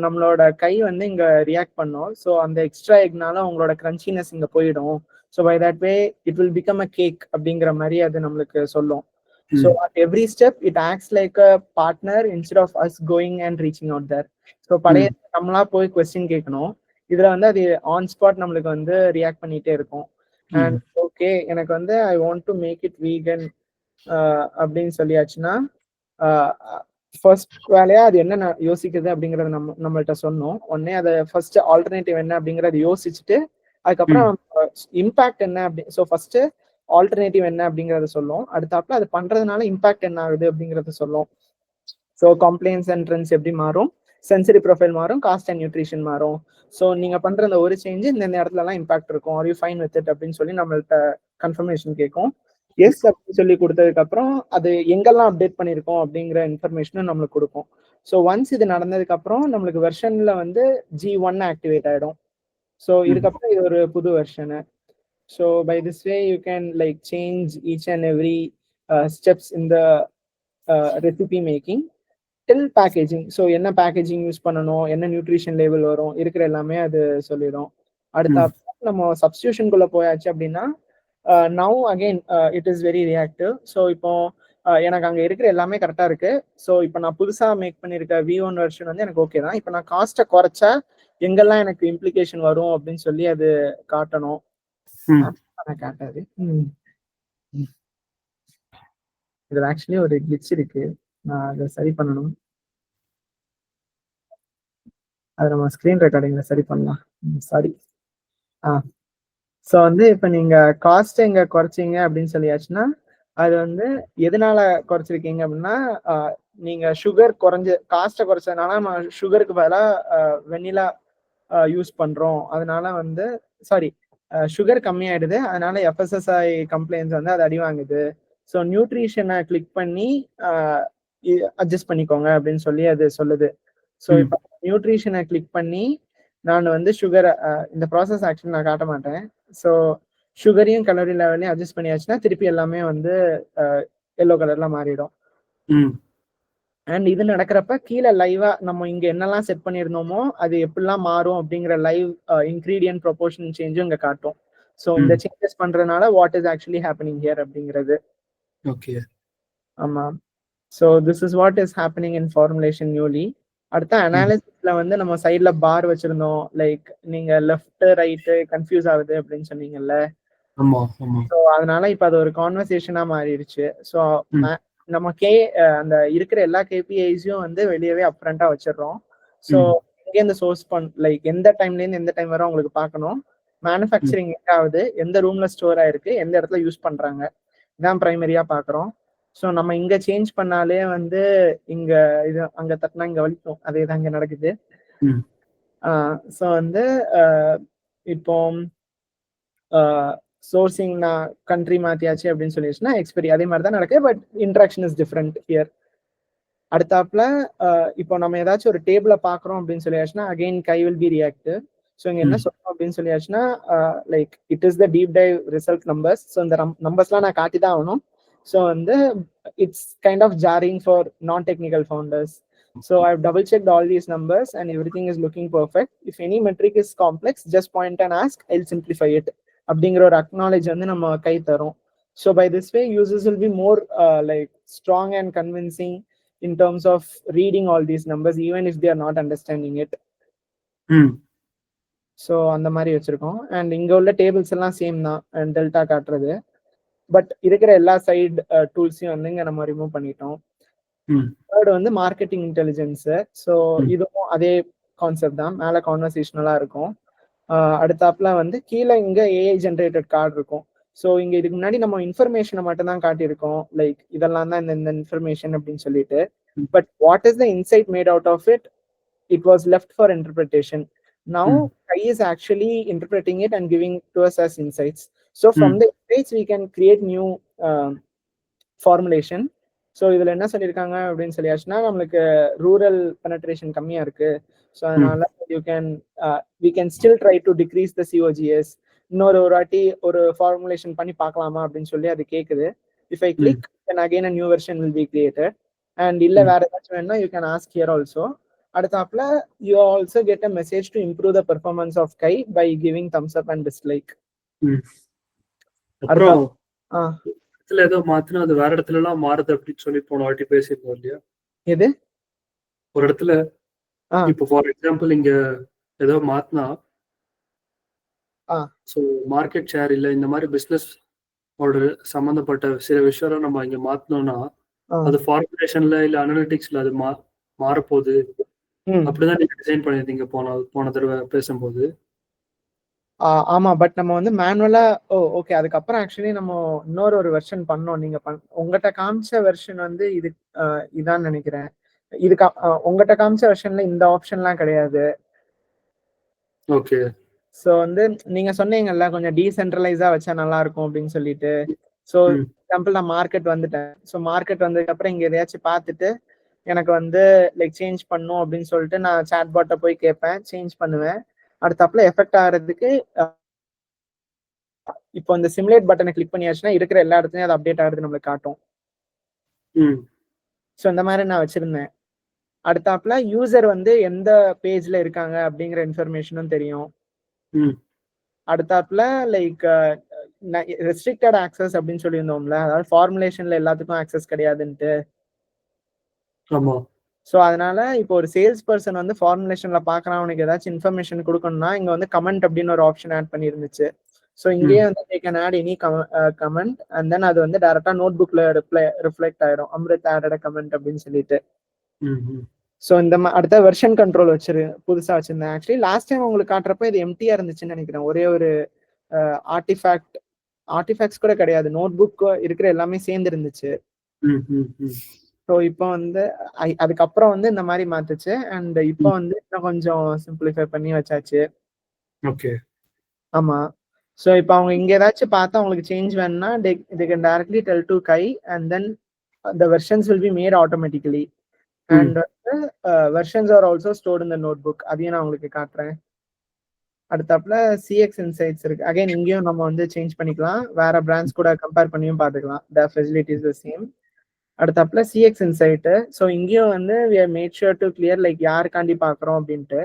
நம்மளோட கை வந்து இங்க ரியாக்ட் பண்ணும். ஸோ அந்த எக்ஸ்ட்ரா எக்னால உங்களோட கிரன்ச்சினஸ் இங்க போயிடும். So by that way it will become a cake அப்படிங்கிற மாதிரி அது நம்மளுக்கு சொல்லும். So at every step it acts like a partner instead of us going and reaching out there. So பழைய நம்மளா போய் கொஸ்டின் கேட்கணும், இதுல வந்து அது ஆன் ஸ்பாட் நம்மளுக்கு வந்து ரியாக்ட் பண்ணிட்டே இருக்கும். அண்ட் ஓகே எனக்கு வந்து I want to make it vegan அப்படின்னு சொல்லியாச்சுன்னா ஃபர்ஸ்ட் வேலையா அது என்ன யோசிக்குது அப்படிங்கறத நம்மள்ட்ட சொன்னோம். உடனே அதை ஃபர்ஸ்ட் ஆல்டர்னேட்டிவ் என்ன அப்படிங்கறத யோசிச்சுட்டு அதுக்கப்புறம் இம்பாக்ட் என்ன அப்படி, ஸோ ஃபர்ஸ்ட் ஆல்டர்னேட்டிவ் என்ன அப்படிங்கறத சொல்லும். அடுத்தாப்புல அது பண்றதுனால இம்பாக்ட் என்ன ஆகுது அப்படிங்கறத சொல்லும். ஸோ கம்ப்ளைண்ட்ஸ் அண்ட் ட்ரெண்ட்ஸ் எப்படி மாறும், சென்சரி ப்ரொஃபைல் மாறும், காஸ்ட் அண்ட் நியூட்ரிஷன் மாறும். ஸோ நீங்க பண்ற அந்த ஒரு சேஞ்ச் இந்த இடத்துல எல்லாம் இம்பாக்ட் இருக்கும், are you fine with it அப்படின்னு சொல்லி நம்மள்ட்ட கன்ஃபர்மேஷன் கேட்கும். எஸ் அப்படின்னு சொல்லி கொடுத்ததுக்கு அப்புறம் அது எங்கெல்லாம் அப்டேட் பண்ணிருக்கோம் அப்படிங்கிற இன்ஃபர்மேஷனும் நம்மளுக்கு கொடுக்கும். ஸோ ஒன்ஸ் இது நடந்ததுக்கு அப்புறம் நம்மளுக்கு வெர்ஷன்ல வந்து G1 ஆக்டிவேட் ஆயிடும். ஸோ இதுக்கப்புறம் இது ஒரு புது version. So by this way you can like change each and every steps in the recipe making till packaging. So என்ன packaging யூஸ் பண்ணணும், என்ன நியூட்ரிஷன் லேபிள் வரும், இருக்கிற எல்லாமே அது சொல்லிடும். அடுத்த நம்ம சப்ஸ்டியூஷன் குள்ள போயாச்சு அப்படின்னா now again it is very reactive. So இப்போ எனக்கு அங்க இருக்கிற எல்லாமே கரெக்டா இருக்கு. ஸோ இப்போ நான் புதுசா மேக் பண்ணிருக்க V1 வெர்ஷன் வந்து எனக்கு ஓகே தான். இப்போ நான் காஸ்ட்டை குறைச்சா எங்கெல்லாம் எனக்கு இம்ப்ளிகேஷன் வரும் அப்படின்னு சொல்லி அது காட்டணும். காட்டாது. இதுல ஆக்சுவலி ஒரு கிளிச் இருக்கு, நான் அதை சரி பண்ணணும். அதை நம்ம ஸ்கிரீன் ரெக்கார்டிங்ல சரி பண்ணலாம். சாரி. ஸோ வந்து இப்போ நீங்க காஸ்ட் எங்க குறைச்சிங்க அப்படின்னு சொல்லியாச்சுன்னா அது வந்து எதனால குறைச்சிருக்கீங்க அப்படின்னா நீங்க சுகர் காஸ்ட்டை குறைச்சதுனால நம்ம சுகருக்கு பதிலாக வெண்ணிலா யூஸ் பண்றோம், அதனால வந்து சாரி சுகர் கம்மியாயிடுது, அதனால FSSAI கம்ப்ளைண்ட்ஸ் வந்து அது அடி வாங்குது. ஸோ நியூட்ரிஷனை கிளிக் பண்ணி அட்ஜஸ்ட் பண்ணிக்கோங்க அப்படின்னு சொல்லி அது சொல்லுது. ஸோ இப்போ நியூட்ரிஷனை கிளிக் பண்ணி நான் வந்து சுகரை இந்த ப்ராசஸ் ஆக்சுவலி நான் காட்ட மாட்டேன். ஸோ சுகரையும் கலோரி லெவலையும் அட்ஜஸ்ட் பண்ணியாச்சுன்னா திருப்பி எல்லாமே வந்து எல்லோ கலர்ல மாறிடும். அண்ட் இது நடக்கிறப்ப கீழே லைவா நம்ம இங்க என்னெல்லாம் செட் பண்ணியிருந்தோமோ அது எப்படிலாம் மாறும் அப்படிங்கிற லைவ் இன்கிரீடியன்ட் ப்ரொபோர்ஷன் சேஞ்சும் இங்க காட்டும். ஸோ இந்த சேஞ்சஸ் பண்றதுனால what is actually happening here அப்படிங்கிறது. ஓகே. ஆமா. So this is what is happening in formulation newly. அடுத்த அனாலிசிஸ்ல வந்து நம்ம சைட்ல பார் வச்சிருந்தோம், லைக் நீங்க லெஃப்ட் ரைட்டு கன்ஃபியூஸ் ஆகுது அப்படின்னு சொன்னீங்கல்ல. ஸோ அதனால இப்ப அது ஒரு கான்வர்சேஷனா மாறிடுச்சு. ஸோ நம்ம அந்த இருக்கிற எல்லா KPIஸையும் வந்து வெளியவே அப்ரண்டா வச்சிடறோம். ஸோ எங்க இந்த சோர்ஸ் லைக் எந்த டைம்ல இருந்து எந்த டைம் வரை உங்களுக்கு பார்க்கணும், மேனுஃபேக்சரிங் எங்க ஆகுது, எந்த ரூம்ல ஸ்டோர் ஆயிருக்கு, எந்த இடத்துல யூஸ் பண்றாங்க, இதான் பிரைமரியா பாக்குறோம். ஸோ நம்ம இங்க சேஞ்ச் பண்ணாலே வந்து இங்க இது அங்க தட்டினா இங்க வலிக்கும், அதே தான் இங்க நடக்குது. ஸோ வந்து இப்போ சோர்சிங் நான் கண்ட்ரி மாத்தியாச்சு அப்படின்னு சொல்லிடுச்சுன்னா எக்ஸ்பெரி அதே மாதிரி தான் நடக்குது, but interaction is different here. அடுத்தாப்புல இப்போ நம்ம ஏதாச்சும் ஒரு டேபிளை பாக்குறோம் அப்படின்னு சொல்லியாச்சுன்னா again Kai will be reactive. So இங்க என்ன சொல்லணும் அப்படின்னு சொல்லியாச்சுன்னா like it is the deep dive result numbers. So இந்த நம்பர்ஸ்லாம் நான் காட்டி தான் ஆகணும். ஸோ வந்து it's kind of jarring for non technical founders. So I've double checked all these numbers and everything is looking perfect. If any metric is complex, just point and ask, I'll simplify it. அப்படிங்கிற ஒரு acknowledge வந்து நம்ம கை தரும். So by this way, users will be more like strong and convincing in terms of reading all these numbers, even if they are not understanding it. So அந்த மாதிரி வச்சிருக்கோம். And இங்க உள்ள டேபிள்ஸ் எல்லாம் சேம் தான், டெல்டா காட்டுறது. But இருக்கிற எல்லா சைடு டூல்ஸையும் வந்து இங்க நம்ம ரிமூவ் பண்ணிட்டோம். தேர்ட் வந்து மார்க்கெட்டிங் இன்டெலிஜென்ஸ். ஸோ இதுவும் அதே கான்செப்ட் தான், மேல கான்வர்சேஷனலா இருக்கும். அடுத்தாப்புல வந்து கீழே இங்க ஏஐ ஜென்ரேட்டட் கார்டு இருக்கும். ஸோ இங்க இதுக்கு முன்னாடி நம்ம இன்ஃபர்மேஷனை மட்டும் தான் காட்டியிருக்கோம், லைக் இதெல்லாம் தான் இந்த இன்ஃபர்மேஷன் அப்படின்னு சொல்லிட்டு. But what is the insight made out of it? It was left for interpretation. Now Kai is actually interpreting it and giving to us as insights. So from the insights we can create new formulation. So இதுல என்ன சொல்லியிருக்காங்க அப்படின்னு சொல்லியாச்சுன்னா, நம்மளுக்கு rural penetration கம்மியா இருக்கு. So அதனால we can still try to decrease the COGS. இன்னொரு வாட்டி ஒரு ஃபார்முலேஷன் பண்ணி பார்க்கலாமா அப்படின்னு சொல்லி அது கேக்குது. If I click, then again a new version will be created. And இல்ல வேற ஏதாச்சும் வேணும்னா you can ask here also. அடுத்தாப்புல you also get a message to improve the performance of Kai by giving thumbs up and dislike. அப்புறம் இடத்துல ஏதோ மாத்தினா அது வேற இடத்துல எல்லாம் மாறுது அப்படின்னு சொல்லி போன வாட்டி பேசிருக்கோம் இல்லையா? எது ஒரு இடத்துல இப்போ ஃபார் எக்ஸாம்பிள் இங்க ஏதோ மாத்தினா ஸோ மார்க்கெட் ஷேர் இல்ல இந்த மாதிரி பிசினஸ் சம்பந்தப்பட்ட சில விஷயம் நம்ம இங்க மாத்தினோம்னா அது ஃபார்முலேஷன்ல இல்ல அனலிட்டிக்ஸ்ல அது மாறப்போகுது அப்படிதான் நீங்க டிசைன் பண்ணிருந்தீங்க போன தடவை பேசும்போது. ஆமா, பட் நம்ம வந்து மேனுவலா ஓகே. அதுக்கப்புறம் ஆக்சுவலி நம்ம இன்னொரு வெர்ஷன் பண்ணோம். நீங்க உங்ககிட்ட காமிச்ச வெர்ஷன் வந்து இது இதான் நினைக்கிறேன். இதுக்கு உங்ககிட்ட காமிச்ச வெர்ஷன்ல இந்த ஆப்ஷன்லாம் கிடையாது. ஓகே. ஸோ வந்து நீங்க சொன்னீங்கல்ல கொஞ்சம் டீசென்ட்ரலைஸா வச்சா நல்லா இருக்கும் அப்படின்னு சொல்லிட்டு. ஸோ எக்ஸாம்பிள் நான் மார்க்கெட் வந்துட்டேன். ஸோ மார்க்கெட் வந்ததுக்கு அப்புறம் இங்க எதையாச்சும் பார்த்துட்டு எனக்கு வந்து லைக் சேஞ்ச் பண்ணும் அப்படின்னு சொல்லிட்டு நான் சாட் பாட்டை போய் கேட்பேன், சேஞ்ச் பண்ணுவேன். அடுத்தாப்புல எஃபெக்ட் ஆகிறதுக்கு இப்போ இந்த சிமுலேட் பட்டனை கிளிக் பண்ணியாச்சுன்னா இருக்கிற எல்லா இடத்துலயும் அது அப்டேட் ஆகிறது நம்மளுக்கு காட்டும். ஸோ இந்த மாதிரி நான் வச்சிருந்தேன். அடுத்தாப்புல யூசர் வந்து எந்த பேஜ்ல இருக்காங்க அப்படிங்கிற இன்ஃபர்மேஷனும் தெரியும். அடுத்தாப்புல லைக் ரெஸ்ட்ரிக்டட் ஆக்சஸ் அப்படின்னு சொல்லியிருந்தோம்ல, அதாவது ஃபார்முலேஷன்ல எல்லாத்துக்கும் ஆக்சஸ் கிடையாதுன்ட்டு. ஸோ அதனால இப்போ ஒரு சேல்ஸ் பர்சன் வந்து ஃபார்முலேஷன்ல பாக்குறான், அவனுக்கு ஏதாச்சும் இன்ஃபர்மேஷன் கொடுக்கணும்னா இங்க வந்து கமெண்ட் அப்படின்னு ஒரு ஆப்ஷன் ஆட் பண்ணிருந்துச்சு. ஸோ இங்கேயே வந்து they can add any comment and then அது வந்து டைரக்டா நோட் புக்ல ரிஃப்ளெக்ட் ஆயிடும், அம்ரித் ஆடட் கமெண்ட் அப்படின்னு சொல்லிட்டு. ஸோ இந்த அடுத்த வெர்ஷன் கண்ட்ரோல் புதுசா வச்சிருந்தேன். ஆக்சுவலி லாஸ்ட் டைம் உங்களுக்கு காட்டுறப்ப இது எம்டியா இருந்துச்சுன்னு நினைக்கிறேன். ஒரே ஒரு ஆர்டிஃபேக்ட்ஸ் கூட கிடையாது, நோட் புக் இருக்கிற எல்லாமே சேர்ந்து இருந்துச்சு. ஸோ இப்போ வந்து அதுக்கப்புறம் வந்து இந்த மாதிரி மாத்துச்சு. அண்ட் இப்போ வந்து இன்னும் கொஞ்சம் சிம்பிளிஃபை பண்ணி வச்சாச்சு. ஓகே. ஆமா. ஸோ இப்போ அவங்க இங்க ஏதாச்சும் பார்த்தா அவங்களுக்கு சேஞ்ச் வேணும்னா they can directly tell to Kai and then the versions will be made automatically. And versions are also stored in the notebook. அதையும் நான் உங்களுக்கு காட்டுறேன். அடுத்தாப்புல சிஎக்ஸ் இன்சைட்ஸ் இருக்கு. அகைன் இங்கேயும் நம்ம வந்து சேஞ்ச் பண்ணிக்கலாம், வேற பிராண்ட்ஸ் கூட கம்பேர் பண்ணியும் பார்த்துக்கலாம். the facility is the same. அடுத்தாப்புல சிஎக்ஸ் இன்சைட். ஸோ இங்கேயும் வந்து we have made sure to clear like யாருக்காண்டி பாக்குறோம் அப்படின்ட்டு.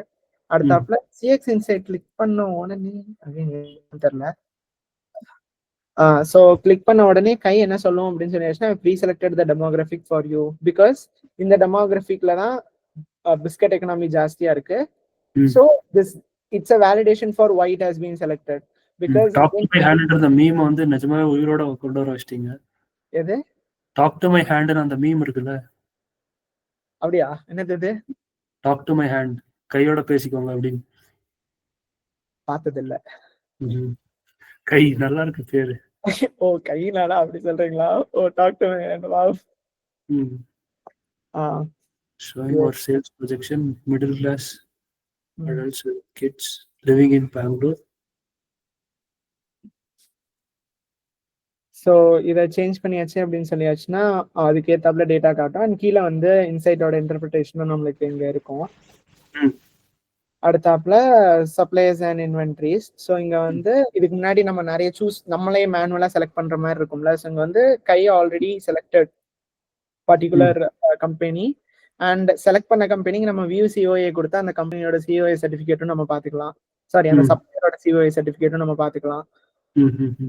அடுத்தாப்புல சிஎக்ஸ் இன்சைட் கிளிக் பண்ண உடனே தெரியல. ஸோ கிளிக் பண்ண உடனே கை என்ன சொல்லும் அப்படின்னு சொல்லி pre selected the demographic for you, because இந்த டெமோகிராஃபிக்ல தான் பிஸ்கட் எக்கனாமி ஜாஸ்தியா இருக்கு. So this it's a validation for why it has been selected. Because talk to my hand அந்த மீம் வந்து நிஜமாவே உயிரோட கொண்டு வர வச்சிட்டீங்க. எது talk to my hand அந்த மீம் இருக்குல்ல, அப்படியா? என்னது இது? talk to my hand, கையோட பேசிக்கோங்க அப்படின்னு. பார்த்தது இல்ல. கை நல்லா இருக்கு பேரு. ஓ கையினால அப்படி சொல்றீங்களா? ஓ talk to my hand. Wow. Showing our sales projection, middle class adults with kids living in Bangalore. So இதை சேஞ்ச் பண்ணியாச்சு அப்படின்னு சொல்லியாச்சுன்னா அதுக்கு ஏத்தாப்புல டேட்டா காட்டும். அண்ட் கீழே வந்து இன்சைட்டோட இன்டர்பிரிட்டேஷனும் நம்மளுக்கு இங்க இருக்கும். அடுத்தாப்புல சப்ளையர்ஸ் அண்ட் இன்வென்ட்ரிஸ். ஸோ இங்க வந்து இதுக்கு முன்னாடி நம்ம நிறைய நம்மளே மேனுவலா செலக்ட் பண்ற மாதிரி இருக்கும்ல. ஸோ இங்க வந்து Kai already selected particular company and select பண்ண கம்பெனிக்கு நம்ம வியூ சிஓஏ கொடுத்தா அந்த கம்பெனியோட சிஓஏ சர்டிஃபிகேட்டும் நம்ம பார்த்துக்கலாம். சாரி, அந்த சப்ளையரோட சிஓஏ சர்டிஃபிகேட்டும் நம்ம பார்த்துக்கலாம்.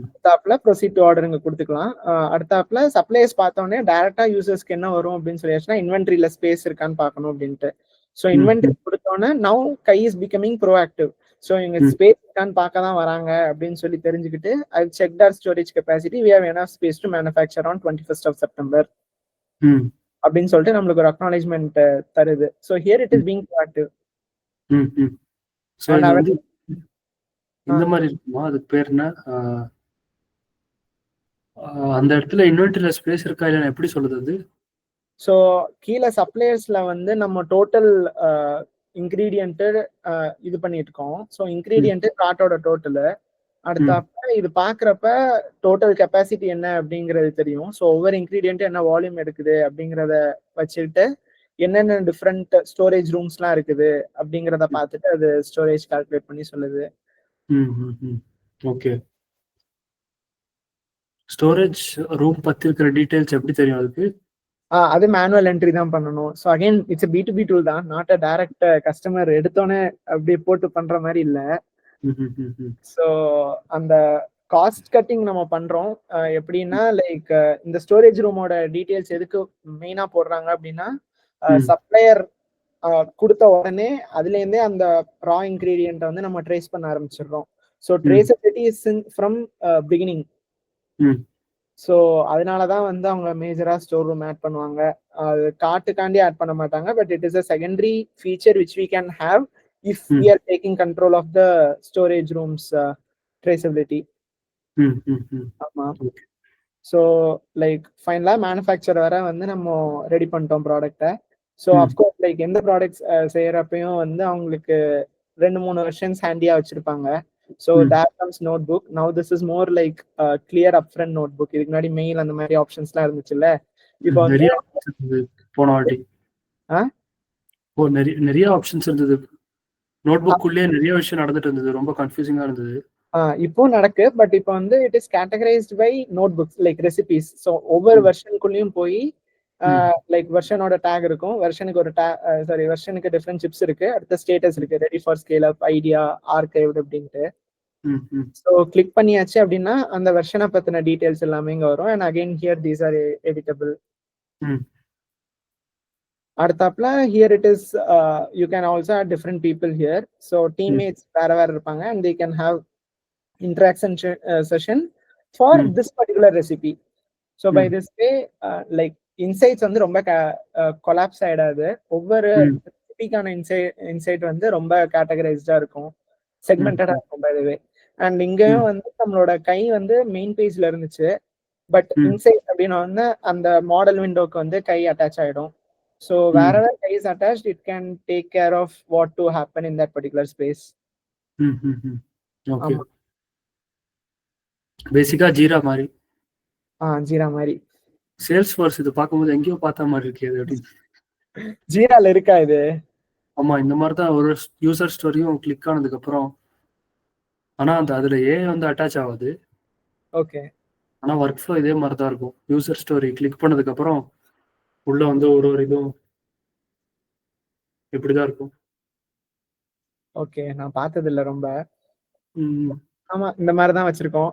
அடுத்தாப்புல ப்ரொசீட் டு ஆர்டர் இங்க கொடுத்துக்கலாம். அடுத்தாப்புல சப்ளையர்ஸ் பார்த்தோன்னே டைரக்டா யூசர்ஸ்க்கு என்ன வரும் அப்படின்னு சொல்லியாச்சுன்னா இன்வென்ட்ரியில ஸ்பேஸ் இருக்கான்னு பார்க்கணும் அப்படின்ட்டு. ஸோ இன்வென்ட்ரி கொடுத்தோன்னே now Kai is becoming proactive. So இங்க ஸ்பேஸ் இருக்கான்னு பார்க்க தான் வராங்க அப்படின்னு சொல்லி தெரிஞ்சுக்கிட்டு I check our storage capacity, we have enough space to manufacture on 21st of September அப்படின்னு சொல்லிட்டு நம்மளுக்கு ஒரு அக்னாலேஜ்மெண்ட் தருது. So here it is being proactive. இந்த மாதிரி இருக்குமா? அதுக்கு பேர் என்ன? அந்த இடத்துல இன்வென்டரியில ஸ்பேஸ் இருக்கா இல்லைன்னா எப்படி சொல்லுது அது? ஸோ கீழே சப்ளையர்ஸ்ல வந்து நம்ம டோட்டல் இன்கிரீடியன்ட் இது பண்ணிட்டு இருக்கோம். ஸோ இன்கிரீடியன்ட் கார்ட்டோட டோட்டலு. அடுத்தாப்ப இது பாக்குறப்ப டோட்டல் கெப்பாசிட்டி என்ன அப்படிங்கிறது தெரியும். ஸோ ஒவ்வொரு இன்கிரீடியன்ட் என்ன வால்யூம் எடுக்குது அப்படிங்கிறத வச்சுக்கிட்டு என்னென்ன டிஃப்ரெண்ட் ஸ்டோரேஜ் ரூம்ஸ்லாம் இருக்குது அப்படிங்கிறத பார்த்துட்டு அது ஸ்டோரேஜ் கால்குலேட் பண்ணி சொல்லுது. ஓகே. ஸ்டோரேஜ் ரூம் பத்தி இருக்கிற டீடைல்ஸ் எப்படி தெரியும் அதுக்கு? அது மேனுவல் என்ட்ரி தான் பண்ணணும். So again it's B2B tool தான், நாட் அ டைரக்ட் கஸ்டமர் எடுத்தோன்னே அப்படியே போட்டு பண்ற மாதிரி இல்லை. ஸோ அந்த காஸ்ட் கட்டிங் நம்ம பண்றோம். எப்படின்னா லைக் இந்த ஸ்டோரேஜ் ரூமோட டீடைல்ஸ் எதுக்கு மெயினா போடுறாங்க அப்படின்னா சப்ளையர் கொடுத்த உடனே அதுல இருந்தே அந்த ரா இன்கிரீடியன்ட் வந்து நம்ம ட்ரேஸ் பண்ண ஆரம்பிச்சிடுறோம். So traceability is from beginning. So அதனாலதான் வந்து அவங்க மேஜரா ஸ்டோர் ரூம் ஆட் பண்ணுவாங்க. அது காட்டுக்காண்டி ஆட் பண்ண மாட்டாங்க. But it is a secondary feature which we can have if we are taking control of the storage rooms traceability. ஆமா. ஸோ லைக் ஃபைனலா manufacture வர வந்து நம்ம ரெடி பண்ணிட்டோம் ப்ராடக்டை. ஸோ அஃப்கோர்ஸ் லைக் எந்த ப்ராடக்ட்ஸ் செய்யறப்பையும் வந்து அவங்களுக்கு 2-3 வெர்ஷன்ஸ் ஹேண்டியா வச்சிருப்பாங்க. So that comes notebook. Now this is more like clear upfront notebook. இதுக்கு முன்னாடி மெயில் அந்த மாதிரி ஆப்ஷன்ஸ்லாம் இருந்துச்சுல்ல. இப்போ நிறைய ஆப்ஷன்ஸ் இருந்தது. நோட்புக் உள்ளே நிறைய விஷயம் நடந்துட்டு இருந்தது. ரொம்ப கன்ஃபியூசிங்கா இருந்தது. இப்போ நடக்கு. பட் இப்போ வந்து it is categorized by notebooks like recipes. So ஒவ்வொரு வெர்ஷனுக்குள்ளேயும் போய் லைக் வெர்ஷனோட டேக் இருக்கும். வெர்ஷனுக்கு ஒரு வெர்ஷனுக்கு டிஃப்ரெண்ட் சிப்ஸ் இருக்கு. அடுத்த ஸ்டேட்டஸ் இருக்கு, ready for scale up, idea, archived அப்படின்ட்டு. ஸோ கிளிக் பண்ணியாச்சு அப்படின்னா அந்த வெர்ஷனை பத்தின டீடைல்ஸ் எல்லாமே இங்க வரும். And again here these are editable. அடுத்தாப்புல here it is you can also add different people here. So teammates வேற இருப்பாங்க and they can have interaction session for this particular recipe. So by this way like insights வந்து ரொம்ப collapse ஆயிடாது. ஒவ்வொரு ரெசிபிக்கான inside வந்து ரொம்ப கேட்டகரைஸ்டா இருக்கும், செக்மெண்டடா இருக்கும் பை தி வே. அண்ட் இங்கேயும் வந்து நம்மளோட கை வந்து மெயின் பேஜ்ல இருந்துச்சு. பட் இன்சைட் அப்படின்னு வந்து அந்த மாடல் விண்டோக்கு வந்து கை அட்டாச் ஆயிடும். So wherever guy is attached it can take care of what to happen in that particular space. Okay. பேசிக்கா ஜீரா மாதிரி. ஜீரா மாதிரி. சேல்ஸ் ஃபோர்ஸ் இது பார்க்கும்போது எங்கேயோ பார்த்த மாதிரி இருக்கு அது. அப்படி ஜீரால இருக்கா இது? ஆமா, இந்த மாதிரி தான் ஒரு யூசர் ஸ்டோரியும் கிளிக் ஆனதுக்கு அப்புறம். ஆனா அந்த அதுல வந்து அட்டாச் ஆகுது. ஓகே. ஆனா ஒர்க் ஃப்ளோ இதே மாதிரி தான் இருக்கும். யூசர் ஸ்டோரி கிளிக் பண்ணதுக்கு அப்புறம் உள்ள வந்து ஒரு இதுவும் இப்படிதான் இருக்கும். ஓகே, நான் பார்த்தது இல்ல ரொம்ப. ஆமா, இந்த மாதிரி தான் வச்சிருக்கோம்.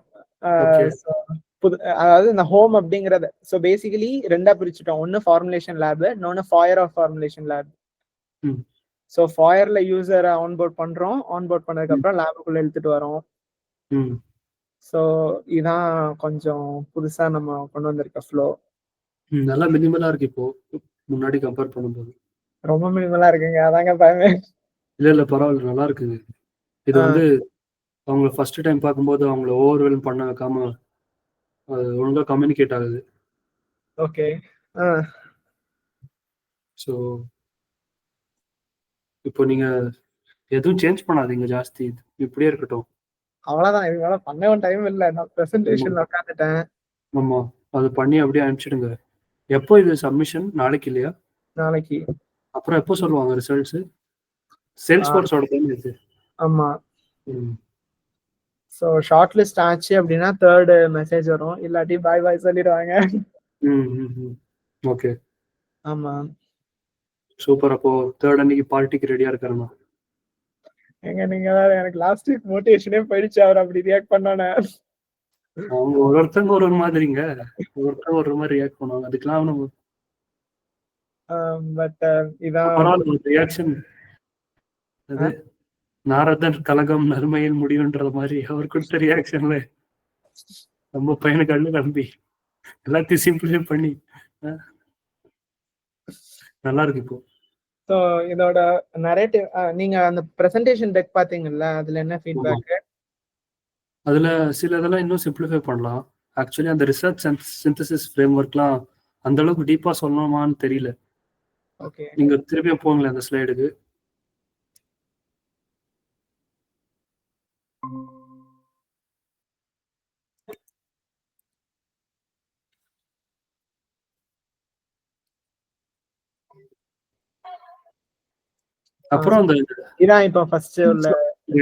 அதாவது இந்த ஹோம் அப்படிங்கறது சோ பேசிக்கலி ரெண்டா பிரிச்சுட்டோம். ஒன்னு ஃபார்முலேஷன் லேப், இன்னொன்னு fire of formulation lab. So ஃபாயர்ல யூசரை ஆன்போர்ட் பண்றோம். ஆன்போர்ட் பண்ணதுக்கு அப்புறம் லேபுக்குள்ள இழுத்துட்டு வரோம். சோ இதான் கொஞ்சம் புதுசா நம்ம கொண்டு வந்திருக்க ஃப்ளோ. நல்லா மினிமலா இருக்கு இப்போ முன்னாடி கம்பேர் பண்ணும்போது. ரொம்ப மினிமலா இருக்குங்க, அதாங்க பயமே. இல்ல பரவாயில்ல, நல்லா இருக்குது. இது வந்து அவங்க ஃபர்ஸ்ட் டைம் பார்க்கும்போது அவங்கள ஓவர்வெல்ம் பண்ண வைக்காம அது ஒழுங்கா கம்யூனிகேட் ஆகுது. ஓகே. ஸோ இப்போ நீங்க எதுவும் சேஞ்ச் பண்ணாதீங்க ஜாஸ்தி, இப்படியே இருக்கட்டும். அவ்வளவுதான், இது மேல பண்ணவும் டைம் இல்ல, நான் பிரசன்டேஷன்ல உட்கார்ந்துட்டேன். ஆமா, அது பண்ணி அப்படியே அனுப்பிச்சிடுங்க. எப்போ இது சப்மிஷன்? நாளைக்கு இல்லையா? நாளைக்கு. அப்புறம் எப்போ சொல்லுவாங்க ரிசல்ட்ஸ்? சேல்ஸ் ஃபோர்ஸோட தானே இது. ஆமா. ம். ஸோ ஷார்ட் லிஸ்ட் ஆச்சு அப்படின்னா தேர்ட் மெசேஜ் வரும், இல்லாட்டி பாய் பாய் சொல்லிடுவாங்க. ஓகே, ஆமா. சூப்பர். அப்போ தேர்ட் அன்னைக்கு பார்ட்டிக்கு ரெடியா இருக்காருமா? எங்க நீங்க வேற, எனக்கு லாஸ்ட் வீக் மோட்டிவேஷனே போயிடுச்சு அவர் அப்படி ரியாக்ட் பண்ணோன்னே. அவங்க ஒருத்தங்க ஒரு மாதிரிங்க, ஒருத்தங்க ஒரு மாதிரி ரியாக்ட் பண்ணுவாங்க. அதுக்கெல்லாம் நம்ம பட் இதான் பரவாயில்ல. ஒரு ரியாக்ஷன் அது நாரதன் கலகம் நறுமையில் முடிவுன்ற மாதிரி அவர் கொடுத்த ரியாக்ஷன்ல நம்ம பையனுக்கு அள்ளு நம்பி எல்லாத்தையும் சிம்பிளே பண்ணி நல்லா இருக்கு இப்போ. ஸோ இதோட நரேட்டிவ், நீங்க அந்த பிரசன்டேஷன் டெக் பாத்தீங்கல்ல, அதுல என்ன ஃபீட்பேக்? அதுல சில இதெல்லாம் இன்னும் சிம்பிளிஃபை பண்ணலாம். ஆக்சுவலி அந்த ரிசர்ச் அண்ட் சிந்தசிஸ் ஃப்ரேம் ஒர்க்லாம் அந்த அளவுக்கு டீப்பா சொல்லணுமான்னு தெரியல. ஓகே, நீங்க திருப்பியும் போங்களேன் அந்த ஸ்லைடுக்கு. அப்புறம் அந்த இதான் இப்போ ஃபர்ஸ்ட் உள்ள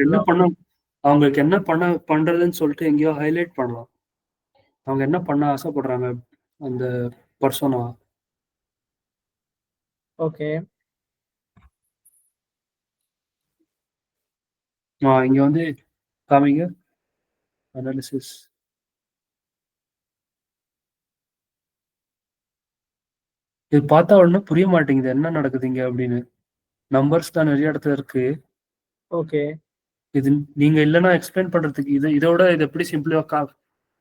என்ன பண்ண, அவங்களுக்கு என்ன பண்றதுன்னு சொல்லிட்டு எங்கேயோ ஹைலைட் பண்ணலாம். அவங்க என்ன பண்ண ஆசைப்படுறாங்க அந்த பர்சனா. ஓகே. இங்க வந்து காமிங்க அனாலிசிஸ். இது பார்த்தா உடனே புரிய மாட்டேங்குது என்ன நடக்குதுங்க அப்படின்னு. நம்பர்ஸ் தான் நிறைய இடத்துல இருக்கு. ஓகே, இது நீங்க இல்லைன்னா எக்ஸ்பிளைன் பண்றதுக்கு இதோட இது எப்படி சிம்பிளா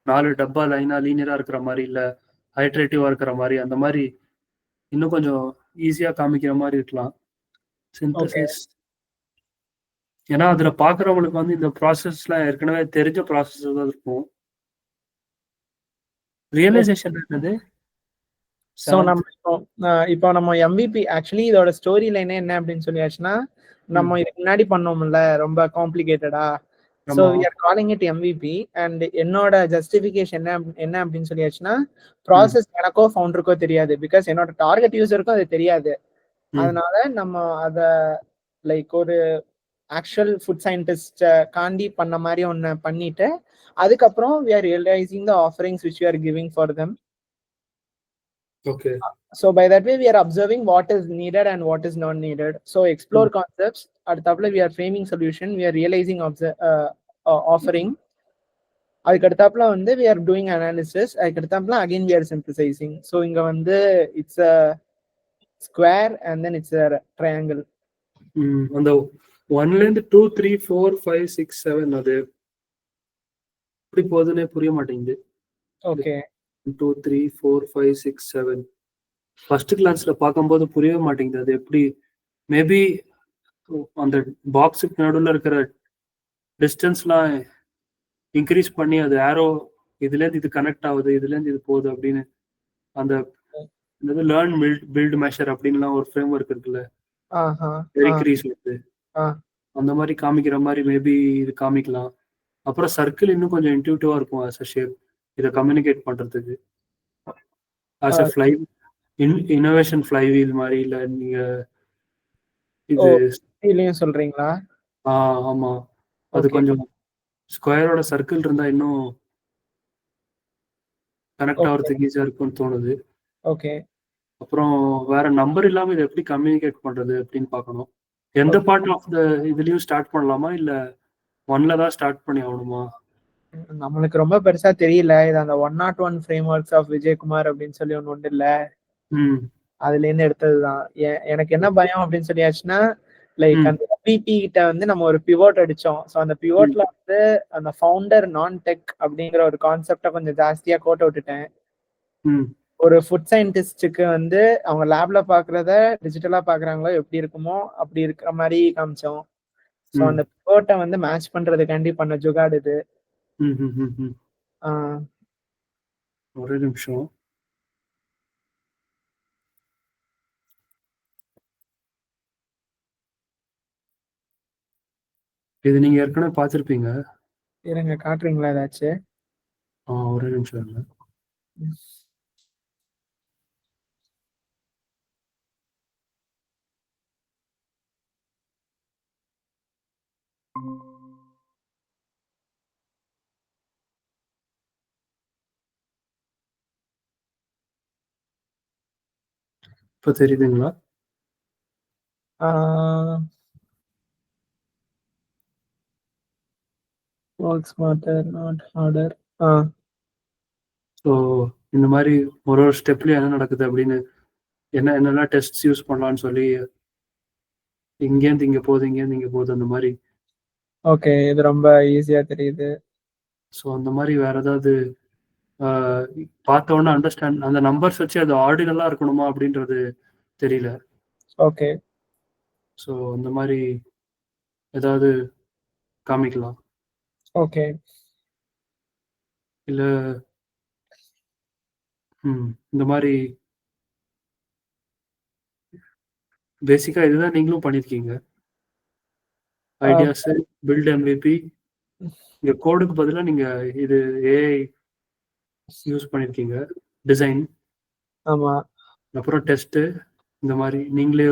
4 டப்பா லைனா லீனியரா இருக்கிற மாதிரி, இல்ல ஹைட்ரேட்டிவா இருக்கிற மாதிரி, அந்த மாதிரி இன்னும் கொஞ்சம் ஈஸியா காமிக்கிற மாதிரி இருக்கலாம் சிந்தசிஸ். ஏன்னா அதுல பாக்குறவங்களுக்கு வந்து இந்த ப்ராசஸ்லாம் ஏற்கனவே தெரிஞ்ச ப்ராசஸ் தான் இருக்கும். ரியலைசேஷன் என்னது? ஸோ நம்ம இப்போ நம்ம MVP ஆக்சுவலி இதோட ஸ்டோரி லைனே என்ன அப்படின்னு சொல்லியாச்சுன்னா, நம்ம இதுக்கு முன்னாடி பண்ணோம்ல ரொம்ப காம்ப்ளிகேட்டடா. So we are calling it MVP. And என்னோட ஜஸ்டிஃபிகேஷன் என்ன அப்படின்னு சொல்லியாச்சுன்னா, ப்ராசஸ் எனக்கோ ஃபவுண்டருக்கோ தெரியாது, பிகாஸ் என்னோட டார்கெட் யூசருக்கும் அது தெரியாது. அதனால நம்ம அத லைக் ஒரு ஆக்சுவல் ஃபுட் சயின்டிஸ்ட காண்டி பண்ண மாதிரி ஒன்று பண்ணிட்டு, அதுக்கப்புறம் we are realizing the offerings which we are giving for them. Okay. So by that way, we are observing what is needed and what is not needed. So explore concepts. அடுத்தாப்புல we are framing solution. We are realizing offering. அதுக்கடுத்தாப்புல வந்து we are doing analysis. அதுக்கடுத்தாப்புல again we are synthesizing. So இங்க வந்து it's a square and then it's a triangle. அந்த 1ல இருந்து 2 3 4 5 6 7 அது எப்படி போகுதுன்னே புரிய மாட்டேங்குது. ஓகே, 2 3 4 5 6 7 ஃபர்ஸ்ட் கிளாஸ்ல பார்க்கும்போது புரியவே மாட்டேங்குது அது எப்படி. மேபி அந்த பாக்ஸுக்கு நடுவில் இருக்கிற டிஸ்டன்ஸ்லாம் இன்க்ரீஸ் பண்ணி அது ஏரோ இதுலேருந்து இது கனெக்ட் ஆகுது, இதுலேருந்து இது போகுது அப்படின்னு அந்த லேர்ன் பில்ட் மெஷர் அப்படின்லாம் ஒரு ஃப்ரேம் ஒர்க் இருக்குல்ல, இன்க்ரீஸ் வருது அந்த மாதிரி காமிக்கிற மாதிரி மேபி இது காமிக்கலாம். அப்புறம் சர்க்கிள் இன்னும் கொஞ்சம் இன்ட்யூட்டிவா இருக்கும் ஆஸ் அ ஷேப், இதை கம்யூனிகேட் பண்றதுக்கு. As a fly innovation flywheel மாதிரி. இல்ல நீங்க இது சொல்றீங்களா? ஆமா, அது கொஞ்சம் ஸ்கொயரோட சர்க்கிள் இருந்தா இன்னும் கனெக்ட் ஆகிறதுக்கு ஈஸியா இருக்கும்னு தோணுது. ஓகே. அப்புறம் வேற நம்பர் இல்லாம இதை எப்படி கம்யூனிகேட் பண்றது அப்படின்னு பார்க்கணும். எந்த பார்ட் ஆஃப் த இதுலயும் ஸ்டார்ட் பண்ணலாமா இல்ல 1ல தான் ஸ்டார்ட் பண்ணி ஆகணுமா? நம்மளுக்கு ரொம்ப பெருசா தெரியல. இது அந்த 101 ஃப்ரேம் ஒர்க்ஸ் ஆஃப் விஜயகுமார் அப்படின்னு சொல்லி ஒண்ணு இல்ல, அதுல இருந்து எடுத்ததுதான். எனக்கு என்ன பயம் அப்படின்னு சொல்லியாச்சுன்னா, லைக் அந்த MVP கிட்ட வந்து நம்ம ஒரு பிவோட் அடிச்சோம். ஸோ அந்த பிவோட்ல வந்து அந்த ஃபவுண்டர் நான் டெக் அப்படிங்கிற ஒரு கான்செப்டை கொஞ்சம் ஜாஸ்தியா கோட்ட விட்டுட்டேன். ஒரு ஃபுட் சயின்டிஸ்டுக்கு வந்து அவங்க லேப்ல பாக்குறத டிஜிட்டலா பாக்குறாங்களோ எப்படி இருக்குமோ அப்படி இருக்கிற மாதிரி காமிச்சோம். ஸோ அந்த பிவோட்டை வந்து மேட்ச் பண்றதுக்காண்டி பண்ண ஜுகாடு இது. ஒரே நிமிஷம். இது நீங்க ஏற்கனவே பார்த்திருப்பீங்க. இருங்க காட்டுறீங்களா ஏதாச்சும்? ஒரே நிமிஷம் இல்லை. இப்ப தெரியுதுங்களா? Work smarter not harder. So இந்த மாதிரி ஒரு ஒரு ஸ்டெப்லயும் என்ன நடக்குது அப்படின்னு என்னெல்லாம் டெஸ்ட் யூஸ் பண்ணலாம்னு சொல்லி இங்கேருந்து இங்க போகுது, இங்கேருந்து இங்க போகுது அந்த மாதிரி. ஓகே, இது ரொம்ப ஈஸியா தெரியுது. ஸோ அந்த மாதிரி வேற ஏதாவது பார்த்த உடனே அண்டர்ஸ்டாண்ட் அந்த நம்பர்ஸ் வச்சு அது ஆர்டினலா இருக்கணுமா அப்படின்றது தெரியல. ஓகே. ஸோ அந்த மாதிரி ஏதாவது காமிக்கலாம். ஓகே. இல்ல இந்த மாதிரி பேசிக்கா இதுதான் நீங்களும் பண்ணிருக்கீங்க. Ideas, build MVP. இங்க கோடுக்கு பதிலா நீங்க இது ஏஐ யூஸ் பண்ணிருக்கீங்க. டிசைன், ஆமா, அப்புறம் டெஸ்ட், இந்த மாதிரி நீங்களே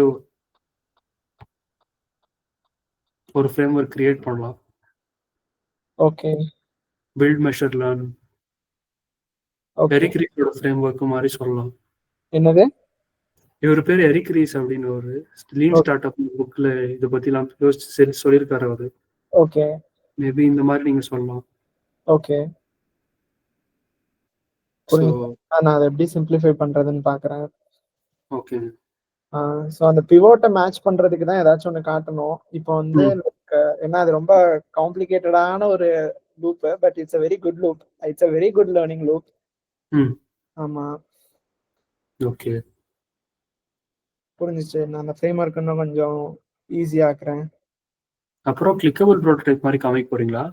ஒரு ஃப்ரேம் ஒர்க் கிரியேட் பண்ணலாம். Okay. Build, measure, learn. Okay. Eric ரீஸோட ஃப்ரேம் ஒர்க் மாதிரி சொல்லலாம். என்னது? இவர் பேர் எரிக் ரீஸ் அப்படின்னு ஒரு லீன் ஸ்டார்ட் அப் புக்ல இதை பத்தி எல்லாம் யோசிச்சு சொல்லியிருக்காரு அவரு. ஓகே. மேபி இந்த மாதிரி நீங்க சொல்லலாம். ஓகே. நான் அதை எப்படி சிம்பிளிஃபை பண்றதுன்னு பாக்குறேன். ஓகே. ஸோ அந்த பிவோட்டை மேட்ச் பண்றதுக்கு தான் ஏதாச்சும் ஒன்று காட்டணும். இப்போ வந்து என்ன, அது ரொம்ப காம்ப்ளிகேட்டடான ஒரு loop, but it's a very good loop. It's a very good learning loop. ஆமா. ஓகே, புரிஞ்சிச்சு. நான் அந்த ஃப்ரேம் ஒர்க் இன்னும் கொஞ்சம் ஈஸியா ஆக்குறேன். அப்புறம் கிளிக்கபிள் ப்ரோட்டோடைப் மாதிரி காமிக்க போறீங்களா?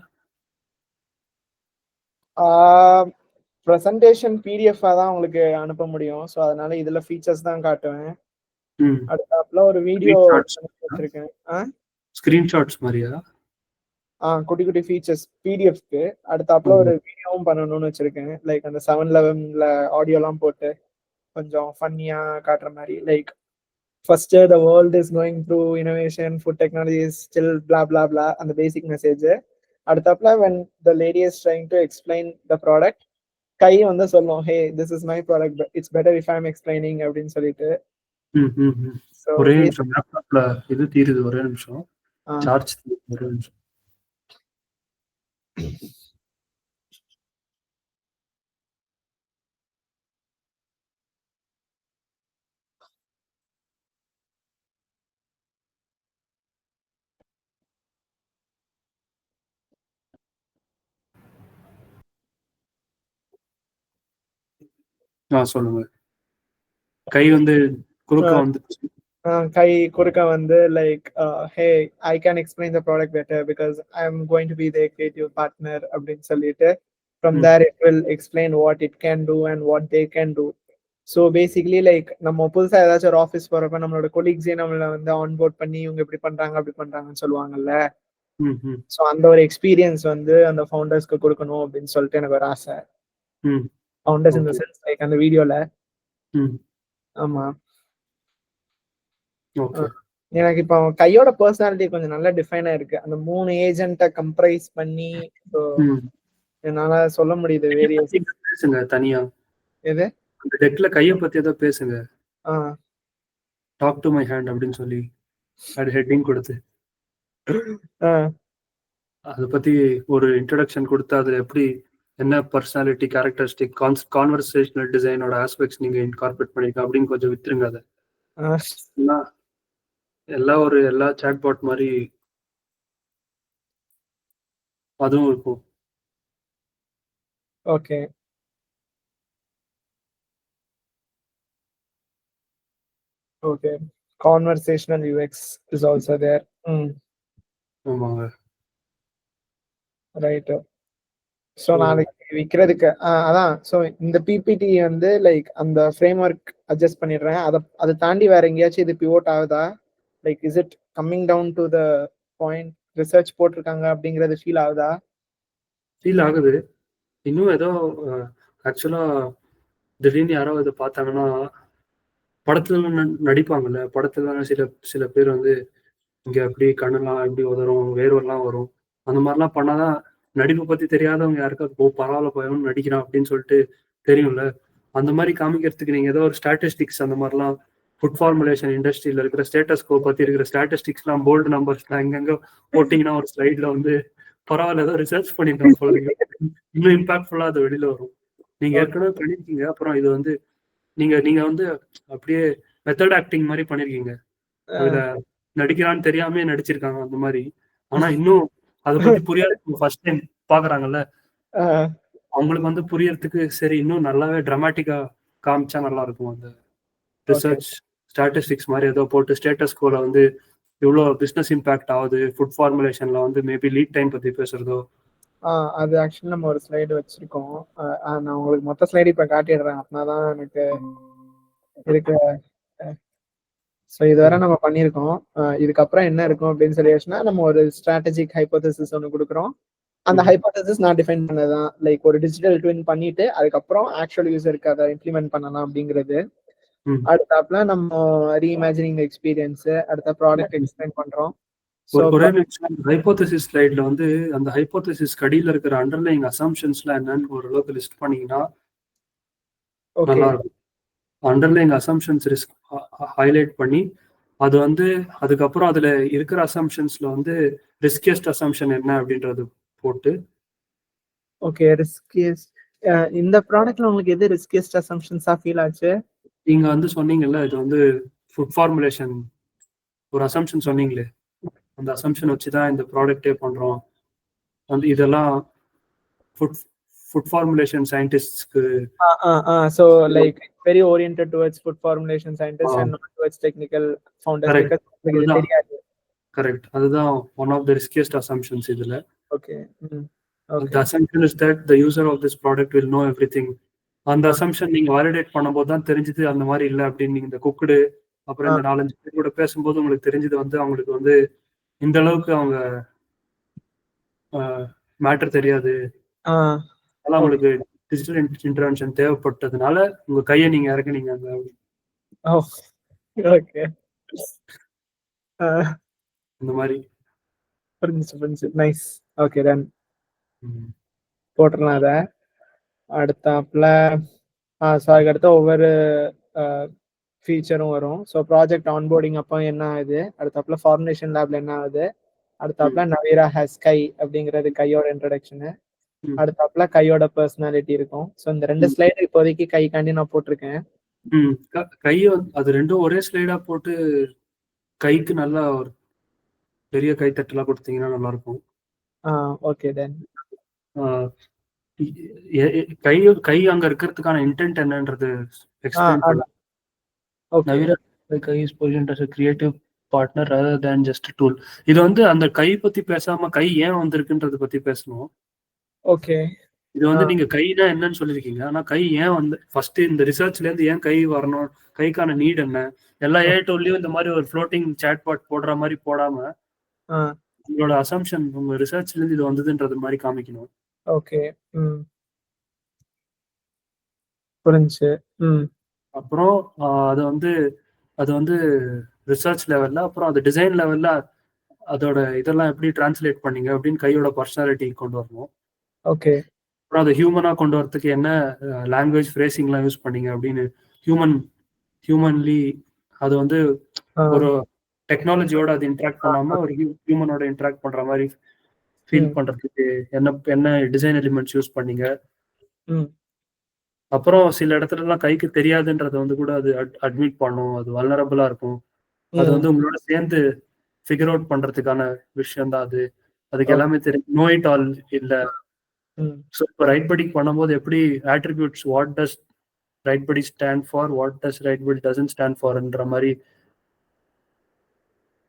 ப்ரெசன்டேஷன் பிடிஎஃப் தான் உங்களுக்கு அனுப்ப முடியும். ஸோ அதனால இதுல ஃபீச்சர்ஸ் தான் காட்டுவேன். அடுத்தாப்புல ஒரு வீடியோ வச்சிருக்கேன். ஸ்கிரீன்ஷாட்ஸ் மாதிரியா? குட்டி குட்டி ஃபீச்சர்ஸ் பிடிஎஃப்க்கு. அடுத்தாப்புல ஒரு வீடியோவும் பண்ணணும்னு வச்சிருக்கேன். லைக் அந்த 711ல ஆடியோலாம் போட்டு கொஞ்சம் ஃபன்னியா காட்டுற மாதிரி. Like first the world is going through innovation, food technology is still blah blah blah, அந்த பேசிக் மெசேஜ். அடுத்தாப்புல when the lady is trying to explain the product, கை வந்து சொல்லும், hey this is my product, it's better if I'm explaining அப்படின்னு சொல்லிட்டு. ஒரே நிமிஷம், லேப்டாப்ல இது தீருது, ஒரே நிமிஷம், சார்ஜ் ஒரே நிமிஷம். சொல்லுங்க. கை வந்து குறுக்க வந்துச்சு. கை குறுக்க வந்து like hey I can explain the product better because I am going to be the creative partner அப்படின்னு சொல்லிட்டு from there it will explain what it can do and what they can do. So basically like நம்ம புதுசாக ஏதாச்சும் ஒரு office போறப்ப நம்மளோட கொலீக்ஸே நம்மள வந்து ஆன்போர்ட் பண்ணி இவங்க இப்படி பண்றாங்க அப்படி பண்றாங்கன்னு சொல்லுவாங்கல்ல. ஸோ அந்த ஒரு எக்ஸ்பீரியன்ஸ் வந்து அந்த ஃபவுண்டர்ஸ்க்கு கொடுக்கணும் அப்படின்னு சொல்லிட்டு எனக்கு ஒரு ஆசை. ஃபவுண்டர்ஸ் இந்த சென்ஸ் லைக் அந்த வீடியோல. ஆமா, எனக்கு இப்போ கையோட பர்சனாலிட்டி கொஞ்சம் நல்லா டிஃபைன் ஆயிருக்கு. அந்த 3 ஏஜென்ட்டை கம்ப்ரைஸ் பண்ணி என்னால சொல்ல முடியுது. வேரியஸ் பேசுங்க தனியா. எது அந்த டெக்ல கைய பத்தி ஏதோ பேசுங்க. டாக் டு மை ஹேண்ட் அப்படின்னு சொல்லி அது ஹெட்டிங் கொடுத்து அதை பத்தி ஒரு இன்ட்ரோடக்ஷன் கொடுத்து அதுல எப்படி என்ன பர்சனாலிட்டி கேரக்டரிஸ்டிக் கான்வர்சேஷனல் டிசைனோட ஆஸ்பெக்ட்ஸ் நீங்க இன்கார்பரேட் பண்ணிருக்க அப்படின்னு கொஞ்சம் வித்துருங்க. அதை எல்லா சாட்பாட் மாதிரி அதுவும் இருக்கும். Okay, okay. Conversational UX is also there. ஆமாங்க, ரைட். ஸோ நாளைக்கு விற்கிறதுக்கு அதான். ஸோ இந்த பிபிடி வந்து லைக் அந்த ஃப்ரேம் ஒர்க் அட்ஜஸ்ட் பண்ணிடுறேன். அதை தாண்டி வேற எங்கேயாச்சும் இது பிவோட் ஆகுதா? Like is it coming down to the point research போட்டிருக்காங்க அப்படிங்கிறது ஃபீல் ஆகுதா? ஃபீல் ஆகுது. இன்னும் ஏதோ ஆக்சுவலா திடீர்னு யாரோ இதை பார்த்தாங்கன்னா படத்துல நடிப்பாங்கல்ல, படத்துல சில பேர் வந்து இங்க அப்படி கண்ணெல்லாம் எப்படி உதறும், வேர்வெல்லாம் வரும், அந்த மாதிரிலாம் பண்ணாதான் நடிப்பை பத்தி தெரியாதவங்க யாருக்கா பரவாயில்ல போயவன் நடிக்கிறான் அப்படின்னு சொல்லிட்டு தெரியும்ல. அந்த மாதிரி காமிக்கிறதுக்கு நீங்க ஏதோ ஒரு ஸ்டாட்டிஸ்டிக்ஸ் அந்த மாதிரிலாம் ஃபுட் ஃபார்முலேஷன் இண்டஸ்ட்ரியில இருக்கிற ஸ்டேட்டஸ்கோ பத்தி இருக்கிற ஸ்டாட்டிஸ்டிக்ஸ்லாம் போல்டு நம்பர்ஸ்லாம் எங்கெங்க போட்டிங்கன்னா ஒரு ஸ்லைட்ல வந்து பரவாயில்ல ஏதோ ரிசர்ச் பண்ணிருக்கோம் போல இருக்கு. இன்னும் இம்பாக்ட்ஃபுல்லா அது வெளியில வரும். நீங்க ஏற்கனவே பண்ணிருக்கீங்க. அப்புறம் இது வந்து நீங்க வந்து அப்படியே மெத்தட் ஆக்டிங் மாதிரி பண்ணிருக்கீங்க. அதுல நடிக்கிறான்னு தெரியாம நடிச்சிருக்காங்க அந்த மாதிரி. ஆனா இன்னும் அதை பத்தி புரியாத ஃபர்ஸ்ட் டைம் பாக்குறாங்கல்ல, அவங்களுக்கு வந்து புரியறதுக்கு சரி இன்னும் நல்லாவே டிராமாட்டிக்கா காமிச்சா நல்லா இருக்கும். அந்த ரிசர்ச் ஸ்டாட்டிஸ்டிக்ஸ் மாதிரி ஏதோ போட்டு ஸ்டேட்டஸ் கோல வந்து இவ்வளவு பிசினஸ் இம்பாக்ட் ஆகுது ஃபுட் ஃபார்முலேஷன்ல வந்து மேபி லீட் டைம் பத்தி பேசுறதோ. அது ஆக்சுவலி நம்ம ஒரு ஸ்லைடு வச்சிருக்கோம். நான் உங்களுக்கு மொத்த ஸ்லைடு இப்ப காட்டிடுறேன். அப்படின்னாதான் எனக்கு இருக்கு. ஸோ இதுவரை நம்ம பண்ணியிருக்கோம். இதுக்கப்புறம் என்ன இருக்கும் அப்படின்னு சொல்லிடுச்சுன்னா, நம்ம ஒரு ஸ்ட்ராட்டஜிக் ஹைப்போதசிஸ் ஒன்று கொடுக்குறோம். அந்த ஹைப்போதசிஸ் நான் டிஃபைன் பண்ணதான் லைக் ஒரு டிஜிட்டல் ட்வின் பண்ணிட்டு அதுக்கப்புறம் ஆக்சுவல் யூசருக்கு அதை இம்ப்ளிமெண்ட் பண்ணலாம் அப்படிங்கிறது. அடுத்தாப்புல நம்ம ரீஇமேஜினிங் எக்ஸ்பீரியன்ஸ், அடுத்த ப்ராடக்ட் எக்ஸ்பிளைன் பண்றோம். ஒரே நிமிஷம் ஹைப்போதசிஸ் ஸ்லைட்ல வந்து அந்த ஹைப்போதசிஸ் கடியில இருக்கிற அண்டர்லைங் அசம்ஷன்ஸ்லாம் என்னன்னு ஓரளவுக்கு லிஸ்ட் பண்ணீங்கன்னா நல்லா இருக்கும். அண்டர்லைங் அசம்ஷன்ஸ் ஹைலைட் பண்ணி அது வந்து அதுக்கப்புறம் அதுல இருக்கிற அசம்ஷன்ஸ்ல வந்து ரிஸ்கியஸ்ட் அசம்ஷன் என்ன அப்படின்றது போட்டு. ஓகே, ரிஸ்கியஸ்ட் இந்த ப்ராடக்ட்ல உங்களுக்கு எது ரிஸ்கியஸ்ட் அசம்ஷன்ஸா ஃபீல் ஆச்சு? நீங்க வந்து சொன்னீங்கல்ல இது வந்து ஃபுட் ஃபார்முலேஷன் ஒரு அசம்ஷன் சொன்னீங்களே, அந்த அசம்ஷன் வச்சுதான் இந்த ப்ராடக்டே பண்றோம். வந்து இதெல்லாம் ஃபுட் ஃபார்முலேஷன் சயின்டிஸ்ட்க்கு so like very oriented towards food formulation scientists and not towards technical founders because இது தெரியாது. கரெக்ட், அதுதான் one of the riskiest assumptions இதுல. Okay. The assumption is that the user of this product will know everything. அந்த assumption நீங்க validate பண்ணும்போது தான் தெரிஞ்சது அந்த மாதிரி இல்லை அப்படின்னு. நீங்க இந்த குக்குடு அப்புறம் இந்த 4-5 பேர் கூட பேசும்போது உங்களுக்கு தெரிஞ்சது வந்து அவங்களுக்கு வந்து இந்த அளவுக்கு அவங்க மேட்டர் தெரியாது. அதெல்லாம் உங்களுக்கு டிஜிட்டல் இன்டர்வென்ஷன் தேவைப்பட்டதுனால உங்க கையை நீங்க இறக்குனீங்க அந்த. இந்த மாதிரி நைஸ். ஓகே டன் போட்டுடலாம் அதை. அடுத்தாப்புல அடுத்த ஒவ்வொரு ஃபீச்சரும் வரும். ஸோ ப்ராஜெக்ட் ஆன்போர்டிங் அப்போ என்ன ஆகுது, அடுத்தாப்புல ஃபார்முலேஷன் லேப்ல என்ன ஆகுது, அடுத்தாப்புல நவீரா ஹேஸ் கை அப்படிங்கிறது கையோட இன்ட்ரடக்ஷனு, அடுத்தாப்புல கையோட பர்சனாலிட்டி இருக்கும். ஸோ இந்த 2 ஸ்லைடு இப்போதைக்கு கைக்காண்டி நான் போட்டிருக்கேன். கை அது ரெண்டும் ஒரே ஸ்லைடா போட்டு கைக்கு நல்லா ஒரு பெரிய கைத்தட்டலாம் கொடுத்தீங்கன்னா நல்லா இருக்கும். ஓகே தென் கை அங்க இருக்கிறதுக்கான இன்டென்ட் என்னன்றது எக்ஸ்பிளைன் பண்ணு. Navira Kai is positioned as a creative partner rather than just a tool. இது வந்து அந்த கை பத்தி பேசாம கை ஏன் வந்திருக்குன்றத பத்தி பேசணும். ஓகே, இது வந்து நீங்க கைனா என்னன்னு சொல்லிருக்கீங்க, ஆனா கை ஏன் வந்து ஃபர்ஸ்ட் இந்த ரிசர்ச்ல இருந்து ஏன் கை வரணும், கைக்கான நீட் என்ன, எல்லா ஏட்டோலயும் இந்த மாதிரி ஒரு ஃப்ளோட்டிங் சாட் பாட் போடுற மாதிரி போடாம உங்களோட அசம்ஷன் உங்க ரிசர்ச்ல இருந்து இது வந்ததுன்றது மாதிரி காமிக்கணும். ஓகே புரிஞ்சு. அப்புறம் அது வந்து ரிசர்ச் லெவல்ல, அப்புறம் அது டிசைன் லெவல்ல அதோட இதெல்லாம் எப்படி டிரான்ஸ்லேட் பண்ணீங்க அப்படின்னு கையோட பர்சனாலிட்டி கொண்டு வரணும். ஓகே, அப்புறம் அதை ஹியூமனா கொண்டு வரதுக்கு என்ன லாங்குவேஜ் ஃப்ரேசிங்லாம் யூஸ் பண்ணீங்க அப்படின்னு ஹியூமன்லி அது வந்து ஒரு டெக்னாலஜியோட அது இன்ட்ராக்ட் பண்ணாம ஒரு ஹியூமனோட இன்ட்ராக்ட் பண்ற மாதிரி ஃபீல் பண்றதுக்கு என்ன டிசைன் எலிமெண்ட்ஸ் யூஸ் பண்ணீங்க. அப்புறம் சில இடத்துல எல்லாம் கைக்கு தெரியாதுன்றத வந்து கூட அது அட்மிட் பண்ணும், அது வல்னரபிளா இருக்கும். அது வந்து உங்களோட சேர்ந்து ஃபிகர் அவுட் பண்றதுக்கான விஷயம் தான் அது. அதுக்கு எல்லாமே தெரியும், நோ இட் ஆல் இல்ல. ஸோ இப்போ ரைட் படிக் பண்ணும்போது எப்படி ஆட்ரிபியூட்ஸ் வாட் டஸ் ரைட் படி stand for, what does right படி டசன்ட் ஸ்டாண்ட் ஃபார்ன்ற மாதிரி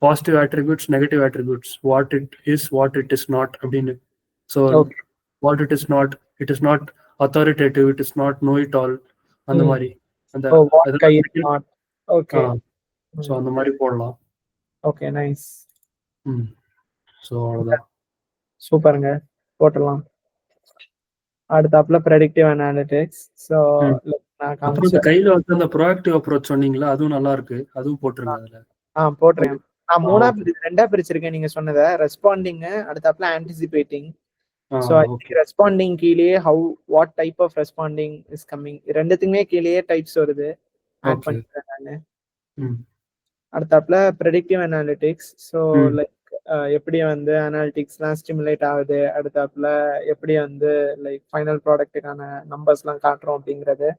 positive attributes negative attributes, what it is not அப்படின்னு. So what it is not authoritative, it is not know it all அந்த மாதிரி அந்த so அந்த மாதிரி போடலாம். Okay nice. சோ அவ்வளவுதான், சூப்பருங்க, போடலாம். அடுத்தாப்புல ப்ரெடிக்டிவ் அனாலிட்டிக்ஸ். சோ அப்புறம் கையில வந்து அந்த ப்ரோஆக்டிவ் அப்ரோச் சொன்னீங்களா, அதுவும் நல்லா இருக்கு, அதுவும் போட்டுருங்க அதுல. போட்டுறேன். நான் 2 பிரிச்சிருக்கேன் நீங்க சொன்னதை. ரெஸ்பாண்டிங், அடுத்தாப்புல anticipating. So I think responding கீழே what type of responding is coming, ரெண்டுத்துக்குமே கீழே டைப்ஸ் வருது. ஆட் பண்ணிட்டேன் நானு. அடுத்தாப்புல ப்ரெடிக்டிவ் அனாலிட்டிக்ஸ். ஸோ லைக் எப்படி வந்து அனாலிட்டிக்ஸ்லாம் ஸ்டிமுலேட் ஆகுது, அடுத்தாப்புல எப்படி வந்து லைக் ஃபைனல் ப்ராடக்ட்டுக்கான நம்பர்ஸ்லாம் காட்டுறோம் அப்படிங்கிறது.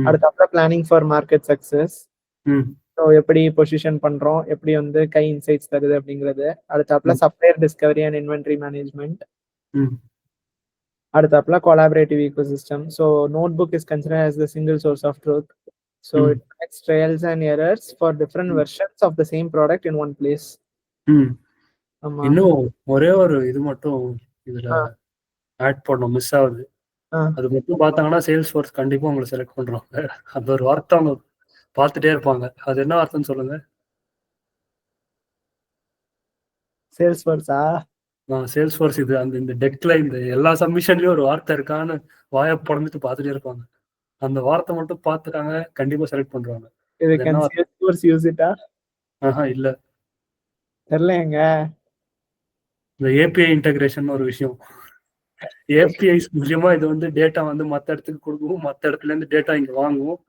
அடுத்தாப்புல planning for market success. So எப்படி பொசிஷன் பண்றோம், எப்படி வந்து கை இன்சைட்ஸ் தருது அப்படிங்கிறது. அடுத்தாப்புல supplier discovery and inventory management. அடுத்தாப்புல collaborative ecosystem. So notebook is considered as the single source of truth. So it tracks trials and errors for different versions of the same product in one place. இன்னும் ஒரே ஒரு இது மட்டும் இதுல add பண்ணோம், miss ஆகுது. அது மட்டும் பார்த்தாங்கன்னா சேல்ஸ் ஃபோர்ஸ் கண்டிப்பா உங்களை செலக்ட் பண்றாங்க. அந்த ஒரு வார்த்தை அவங்க பார்த்துட்டே இருப்பாங்க. அது என்ன வார்த்தைன்னு சொல்லுங்க. சேல்ஸ் ஃபோர்ஸா? சேல்ஸ் ஃபோர்ஸ் இது அந்த இந்த டெக்ல இந்த எல்லா சப்மிஷன்லயும் ஒரு வார்த்தை இருக்கான்னு வாயை பொழந்துட்டு பார்த்துட்டே இருப்பாங்க. அந்த வார்த்தை மட்டும் பார்த்துட்டாங்க கண்டிப்பா செலக்ட் பண்றாங்க. சேல்ஸ் ஃபோர்ஸ் யூஸ் இட்டா? இல்ல தெரியலங்க. இந்த ஏபிஐ இன்டகிரேஷன் ஒரு விஷயம். ஏபிஐஸ் மூலியமா இது வந்து டேட்டா வந்து மற்ற இடத்துக்கு கொடுக்கும், மற்ற இடத்துல இருந்து டேட்டா இங்க வாங்குவோம்.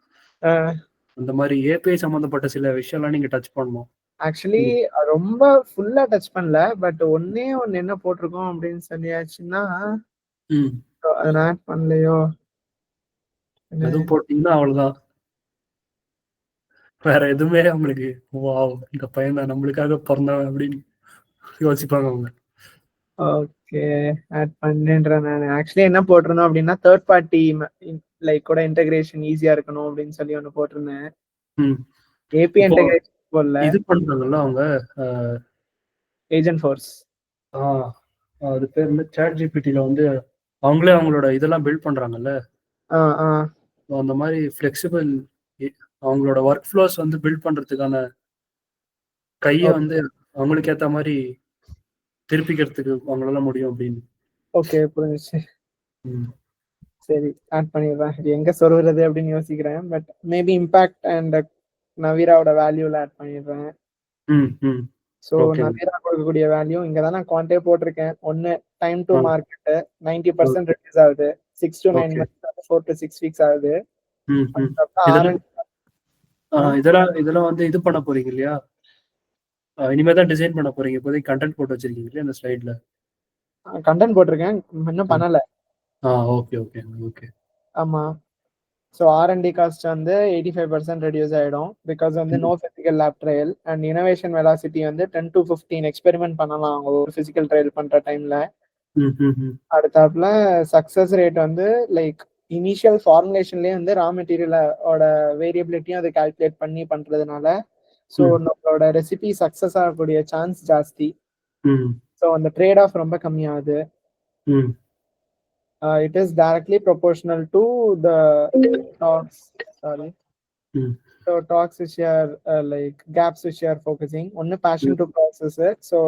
அந்த மாதிரி ஏபிஐ சம்பந்தப்பட்ட சில விஷயம்லாம் நீங்க டச் பண்ணணும். ஆக்சுவலி ரொம்ப ஃபுல்லா டச் பண்ணல, பட் ஒண்ணு என்ன போட்டிருக்கோம் அப்படின்னு சொல்லியாச்சுன்னா அதை ஆட் பண்ணலையோ. எதுவும் போட்டீங்கன்னா அவ்வளவுதான். வேற எதுவுமே அவங்களுக்கு வாவ் இந்த பையன் தான் நம்மளுக்காக பிறந்தவன் அப்படின்னு யோசிப்பாங்க அவங்க. ஓகே, ஆட் பண்ணேன்றேன். நான் ஆக்சுவலி என்ன போட்டிருந்தோம் அப்படின்னா தேர்ட் பார்ட்டி லைக் கூட இன்டகிரேஷன் ஈஸியா இருக்கணும் அப்படின்னு சொல்லி ஒன்று போட்டிருந்தேன். ஏபி இன்டகிரேஷன் போடல. இது பண்றாங்கல்ல அவங்க ஏஜென்ட் ஃபோர்ஸ். அது பேர் வந்து சாட் ஜிபிடில வந்து அவங்களே அவங்களோட இதெல்லாம் பில்ட் பண்றாங்கல்ல. அந்த மாதிரி ஃபிளெக்சிபிள் அவங்களோட ஒர்க் ஃப்ளோஸ் வந்து பில்ட் பண்றதுக்கான கையை வந்து அவங்களுக்கு ஏத்த மாதிரி திருப்பிக்கிறதுக்கு அவங்களால முடியும் அப்படின்னு. ஓகே, புரிஞ்சுச்சு. சரி, ஆட் பண்ணிடுறேன். இது எங்க சொல்றது அப்படின்னு யோசிக்கிறேன். பட் மேபி இம்பாக்ட் அண்ட் நவீராவோட வேல்யூல ஆட் பண்ணிடுறேன். ஸோ நவீரா கொடுக்கக்கூடிய வேல்யூ இங்க தான் நான் குவான்டே போட்டிருக்கேன். ஒன்னு டைம் டு மார்க்கெட் 90% ரெடியூஸ் ஆகுது. 6 to 9 months, 4 to 6 weeks ஆகுது. இதெல்லாம் வந்து இது பண்ண போறீங்க இல்லையா? இனிமேதான் டிசைன் பண்ண போறீங்க. இப்போதைக்கு கண்டென்ட் போட்டு வச்சிருக்கீங்க இல்லையா அந்த ஸ்லைட்ல? கண்டென்ட் போட்டிருக்கேன், இன்னும் பண்ணல. Okay okay okay. ஆமா. ஸோ R&D காஸ்ட் வந்து 85% ரெடியூஸ் ஆயிடும். பிகாஸ் வந்து no physical lab trial and innovation velocity வந்து 10 to 15 எக்ஸ்பெரிமெண்ட் பண்ணலாம் அவங்க ஒரு பிசிக்கல் ட்ரையல் பண்ற டைம்ல. அடுத்தாப்புல சக்சஸ் ரேட் வந்து லைக் இனிஷியல் ஃபார்முலேஷன்லயே வந்து ரா மெட்டீரியலோட வேரியபிலிட்டியும் அதை கால்குலேட் பண்ணி பண்றதுனால ஸோ நம்மளோட ரெசிபி சக்சஸ் ஆகக்கூடிய சான்ஸ் ஜாஸ்தி. ஸோ அந்த ட்ரேட் ஆஃப் ரொம்ப கம்மியாகுது. It is directly proportional to the talks. Sorry. So talks which are like gaps which are focusing. One passion to process it. So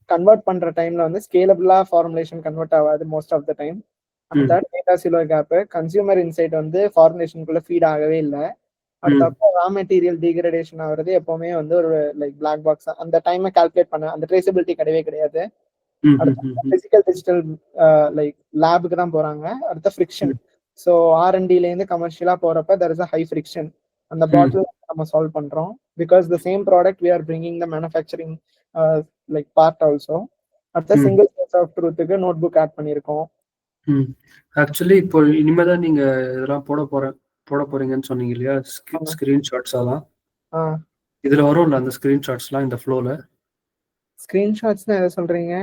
convert பண்ற டைம்ல வந்து ஸ்கேலபிளா ஃபார்முலேஷன் கன்வெர்ட் ஆகாது most of the time. அந்த data silo gap consumer insight வந்து ஃபார்முலேஷனுக்குள்ள feet ஆகவே இல்லை. அடுத்தப்போ ரா மெட்டீரியல் டிகிரடேஷன் ஆகுறது எப்பவுமே வந்து ஒரு லைக் பிளாக் பாக்ஸ். அந்த டைமை கால்குலேட் பண்ண அந்த ட்ரேசபிலிட்டி கிடையவே கிடையாது. பிசிக்கல் டிஜிட்டல் லைக் லேபுக்கு தான் போறாங்க. அடுத்த ஃப்ரிக்ஷன். ஸோ R&Dல இருந்து கமர்ஷியலா போறப்ப there is a high friction. அந்த பாட்டில் நம்ம சால்வ் பண்றோம். Because the same product we are bringing the manufacturing like part also. அடுத்த சிங்கிள் சோர்ஸ் ஆஃப் ட்ரூத்துக்கு நோட் புக் ஆட் பண்ணியிருக்கோம். ஆக்சுவலி இப்போ இனிமேதான் நீங்க இதெல்லாம் போட போறீங்கன்னு சொன்னீங்க இல்லையா? ஸ்கிரீன்ஷாட்ஸ் எல்லாம் இதுல வரும்ல அந்த ஸ்கிரீன்ஷாட்ஸ்லாம் இந்த ஃப்ளோல. ஸ்கிரீன்ஷாட்ஸ்னா எதை சொல்றீங்க?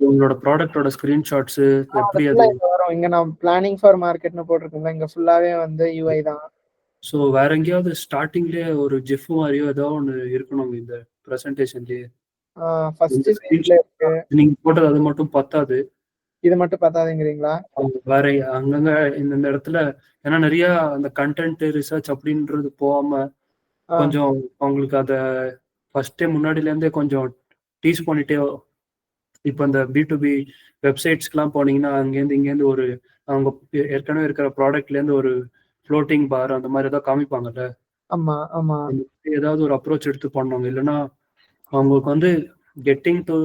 உங்களோட ப்ராடக்ட்டோட ஸ்கிரீன்ஷாட்ஸ் எப்படி அது வரும்? இங்க நான் பிளானிங் ஃபார் மார்க்கெட்னு போட்டிருக்கேன். இங்க ஃபுல்லாவே வந்து UI தான். சோ வேற எங்கேயாவது ஸ்டார்டிங்லயே ஒரு ஜிஃப் மாதிரியோ ஏதோ ஒன்று இருக்கணும் இந்த பிரசன்டேஷன்லயே. ஃபர்ஸ்ட் ஸ்கிரீன்ல இருக்கு. நீங்க போட்டது அது மட்டும் பத்தாது. இது மட்டும் பத்தாதுங்கிறீங்களா? வேற அங்கங்க இந்த இடத்துல ஏன்னா நிறைய அந்த கண்டென்ட் ரிசர்ச் அப்படின்றது போகாம கொஞ்சம் அவங்களுக்கு அத ஃபர்ஸ்டே முன்னாடில இருந்தே கொஞ்சம் டீஸ் பண்ணிட்டே. இப்போ இந்த B2B வெப்சைட்ஸ்க்குலாம் போனீங்கன்னா அங்கேருந்து இங்கேருந்து ஒரு அவங்க ஏற்கனவே இருக்கிற ப்ராடக்ட்ல இருந்து ஒரு ஃப்ளோட்டிங் பார் அந்த மாதிரி ஏதாவது காமிப்பாங்கல்ல. ஆமா ஆமா. ஏதாவது ஒரு அப்ரோச் எடுத்து பண்ணவங்க இல்லைன்னா அவங்களுக்கு வந்து கெட்டிங் டு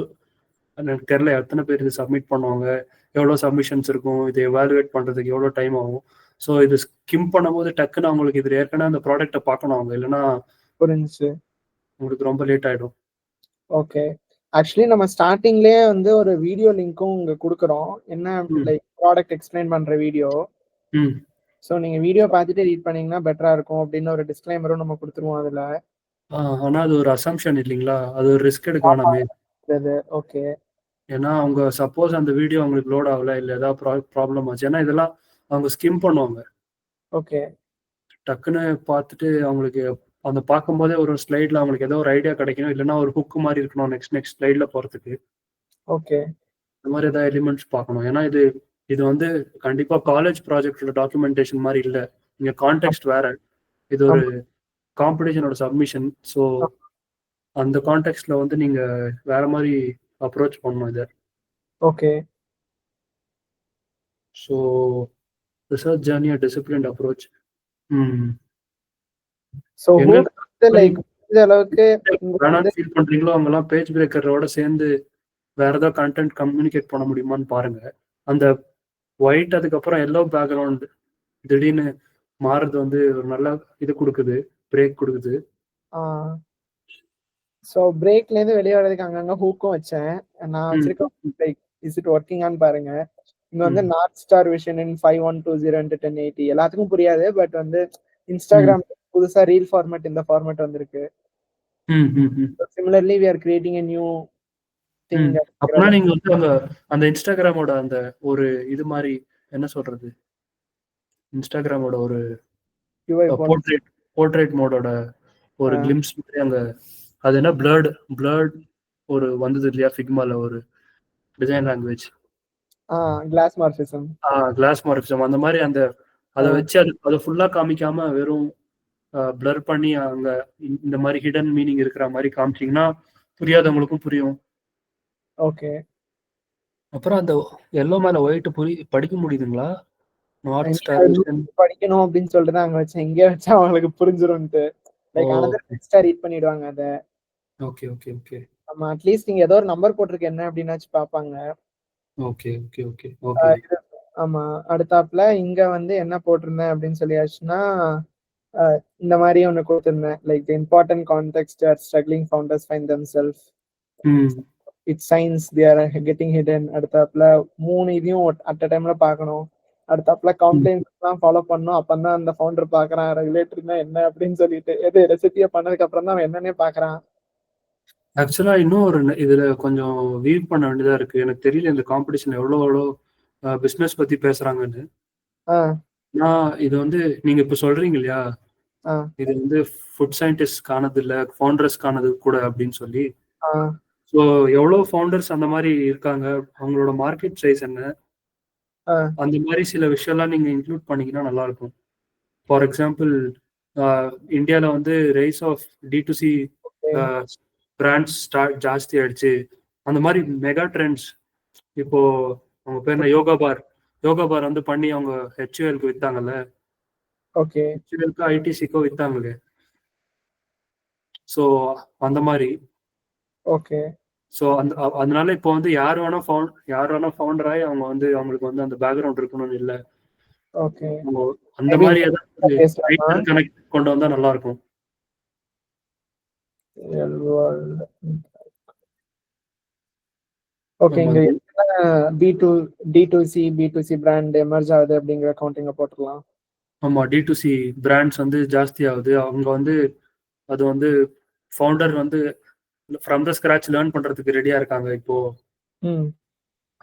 எனக்கு தெரியல எத்தனை பேர் இது சப்மிட் பண்ணுவாங்க, எவ்வளோ சப்மிஷன்ஸ் இருக்கும், இதை எவாலுவேட் பண்ணுறதுக்கு எவ்வளோ டைம் ஆகும். ஸோ இது ஸ்கிம் பண்ணும்போது டக்குன்னு அவங்களுக்கு இது ஏற்கனவே அந்த ப்ராடக்டை பார்க்கணும் அவங்க இல்லைன்னா புரிஞ்சு உங்களுக்கு ரொம்ப லேட் ஆயிடும். ஓகே. ஆக்சுவலி நம்ம ஸ்டார்டிங்லயே வந்து ஒரு வீடியோ லிங்க்கும் இங்க குடுக்குறோம். என்ன லைக் ப்ராடக்ட் எக்ஸ்பிளைன் பண்ற வீடியோ. சோ நீங்க வீடியோ பார்த்துட்டு ரீட் பண்ணீங்கன்னா பெட்டரா இருக்கும் அப்படின்னு ஒரு டிஸ்க்ளைமரும் நம்ம கொடுத்துருவோம் அதுல. ஆனா அது ஒரு அசம்ஷன் இல்லைங்களா? அது ஒரு ரிஸ்க் எடுக்க வேணாமே. ஓகே. ஏன்னா அவங்க சப்போஸ் அந்த வீடியோ அவங்களுக்கு லோட் ஆகல இல்ல ஏதாவது ப்ராப்ளம் ஆச்சு, ஏன்னா இதெல்லாம் அவங்க ஸ்கிம் பண்ணுவாங்க. ஓகே. டக்குன்னு பார்த்துட்டு அவங்களுக்கு அந்த பார்க்கும்போதே ஒரு ஸ்லைட்ல அவங்களுக்கு ஏதோ ஒரு ஐடியா கிடைக்கணும், இல்லைன்னா ஒரு ஹுக் மாதிரி இருக்கணும் நெக்ஸ்ட் ஸ்லைட்ல போறதுக்கு. ஓகே. இந்த மாதிரி ஏதாவது எலிமெண்ட்ஸ் பார்க்கணும். ஏன்னா இது வந்து கண்டிப்பா காலேஜ் ப்ராஜெக்டோட டாக்குமெண்டேஷன் மாதிரி இல்லை. இங்க கான்டெக்ட் வேற. இது ஒரு காம்படிஷனோட சப்மிஷன். ஸோ அந்த கான்டெக்ட்ல வந்து நீங்க வேற மாதிரி அப்ரோச் பண்ணணும் இதை. Okay. So research journey disciplined approach. So like இந்த அளவுக்கு ஃபீல் பண்றீங்களோ அவங்கலாம் பேஜ் பிரேக்கரோட சேர்ந்து வேற ஏதாவது கண்டென்ட் கம்யூனிகேட் பண்ண முடியுமான்னு பாருங்க. அந்த ஒயிட் அதுக்கப்புறம் எல்லோ பேக்ரவுண்ட் திடீர்னு மாறுறது வந்து ஒரு நல்ல இது கொடுக்குது, பிரேக் கொடுக்குது. ஸோ பிரேக்ல இருந்து வெளியே வர்றதுக்கு அங்கங்க ஹூக்கும் வச்சேன். நான் வச்சிருக்கேன் லைக் இஸ் இட் ஒர்க்கிங் ஆன்னு பாருங்க. இங்க வந்து நார்த் ஸ்டார் விஷன் இன் 5120 1080 எல்லாத்துக்கும் புரியாது. பட் வந்து இன்ஸ்டாகிராம் புதுசா ரீல் ஃபார்மேட் இந்த ஃபார்மேட் வந்திருக்கு. Similarly we are creating a new thing. அப்பனா நீங்க வந்து அந்த இன்ஸ்டாகிராமோட அந்த ஒரு இது மாதிரி என்ன சொல்றது, இன்ஸ்டாகிராமோட ஒரு போர்ட்ரேட் மோடோட ஒரு கிளிம்ஸ் மாதிரி அங்க அது என்ன பிளர்ட் ஒரு வந்தது இல்லையா ஃபிக்மால ஒரு டிசைன் லாங்குவேஜ். கிளாஸ் மார்ஃபிசம் அந்த மாதிரி அதை வச்சு அதை ஃபுல்லா காமிக்காம வெறும் பிளர் பண்ணி அங்க இந்த மாதிரி ஹிடன் மீனிங் இருக்கிற மாதிரி காமிச்சிங்கன்னா புரியாதவங்களுக்கும் புரியும். ஓகே. அப்புறம் அந்த எல்லோ மேல ஒயிட் படிக்க முடியுதுங்களா? நார்த் ஸ்டார் படிக்கணும் அப்படின்னு சொல்லிட்டு அங்க வச்சேன். இங்கே வச்சா அவங்களுக்கு புரிஞ்சிரும்ட்டு லைக் அனதர் டெக்ஸ்டா ரீட் பண்ணிடுவாங்க அத. Okay okay okay. நம்ம அட்லீஸ்ட் நீங்க ஏதோ ஒரு நம்பர் போட்டிருக்கு என்ன அப்படின்னாச்சு பாப்பாங்க. Okay okay okay okay. ஆமா. அடுத்தாப்புல இங்க வந்து என்ன போட்டிருந்தேன் அப்படின்னு சொல்லியாச்சுன்னா இந்த மாதிரி ஒண்ணு கொடுத்திருந்தேன் like the important context are struggling founders find themself. It's science they are getting hidden. அடுத்தாப்புல 3 இதையும் அட் அ டைம்ல பார்க்கணும். அடுத்தாப்புல கம்ப்ளைண்ட்ஸ் எல்லாம் ஃபாலோ பண்ணணும். அப்பதான் அந்த ஃபவுண்டர் பாக்குறான் ரெகுலேட்டர்னா என்ன அப்படின்னு சொல்லிட்டு எது ரெசிபியை பண்ணதுக்கு அப்புறம் தான் அவன் என்னன்னே பாக்குறான். ஆக்சுவலா இன்னும் ஒரு இதுல கொஞ்சம் வீவ் பண்ண வேண்டியதா இருக்கு. எனக்கு தெரியல இந்த காம்படிஷன் எவ்வளோ பிசினஸ் பத்தி பேசுறாங்கன்னு. இது வந்து நீங்க இப்ப சொல்றீங்க இல்லையா, இது வந்து ஃபுட் சயின்டிஸ்ட் காணது இல்ல ஃபவுண்டர்ஸ் காணது கூட அப்படின்னு சொல்லி. ஸோ எவ்வளவு ஃபவுண்டர்ஸ் அந்த மாதிரி இருக்காங்க, அவங்களோட மார்க்கெட் சைஸ் என்ன, அந்த மாதிரி சில விஷயம்லாம் நீங்க இன்க்ளூட் பண்ணீங்கன்னா நல்லா இருக்கும். ஃபார் எக்ஸாம்பிள் இந்தியால வந்து ரைஸ் ஆஃப் D2C பிராண்ட்ஸ் ஜாஸ்தி ஆயிடுச்சு. அந்த மாதிரி மெகா ட்ரெண்ட்ஸ். இப்போ அவங்க பேர் என்ன, யோகா பார் வந்து பண்ணி அவங்க HULக்கு வித்தாங்கல்ல. ஓகே. HULக்கு ITCக்கோ வித்தாங்களே. ஸோ அந்த மாதிரி. ஓகே. ஸோ அதனால இப்போ வந்து யார் வேணா ஃபவுண்டர் ஆகி அவங்க வந்து அவங்களுக்கு வந்து அந்த பேக்ரவுண்ட் இருக்கணும்னு இல்லை. ஓகே. அந்த மாதிரி ஏதாவது கனெக்ட் கொண்டு வந்தா நல்லா இருக்கும். ஓகே. இங்க D2C பிராண்ட் எமர்ஜ் ஆகுது அப்படிங்கிற கவுண்டிங்க போட்டுடலாம். ஆமா, D2C பிராண்ட்ஸ் வந்து ஜாஸ்தி ஆகுது. அவங்க வந்து அது வந்து ஃபவுண்டர் வந்து ஃப்ரம் த ஸ்கிராச் லேர்ன் பண்றதுக்கு ரெடியா இருக்காங்க. இப்போ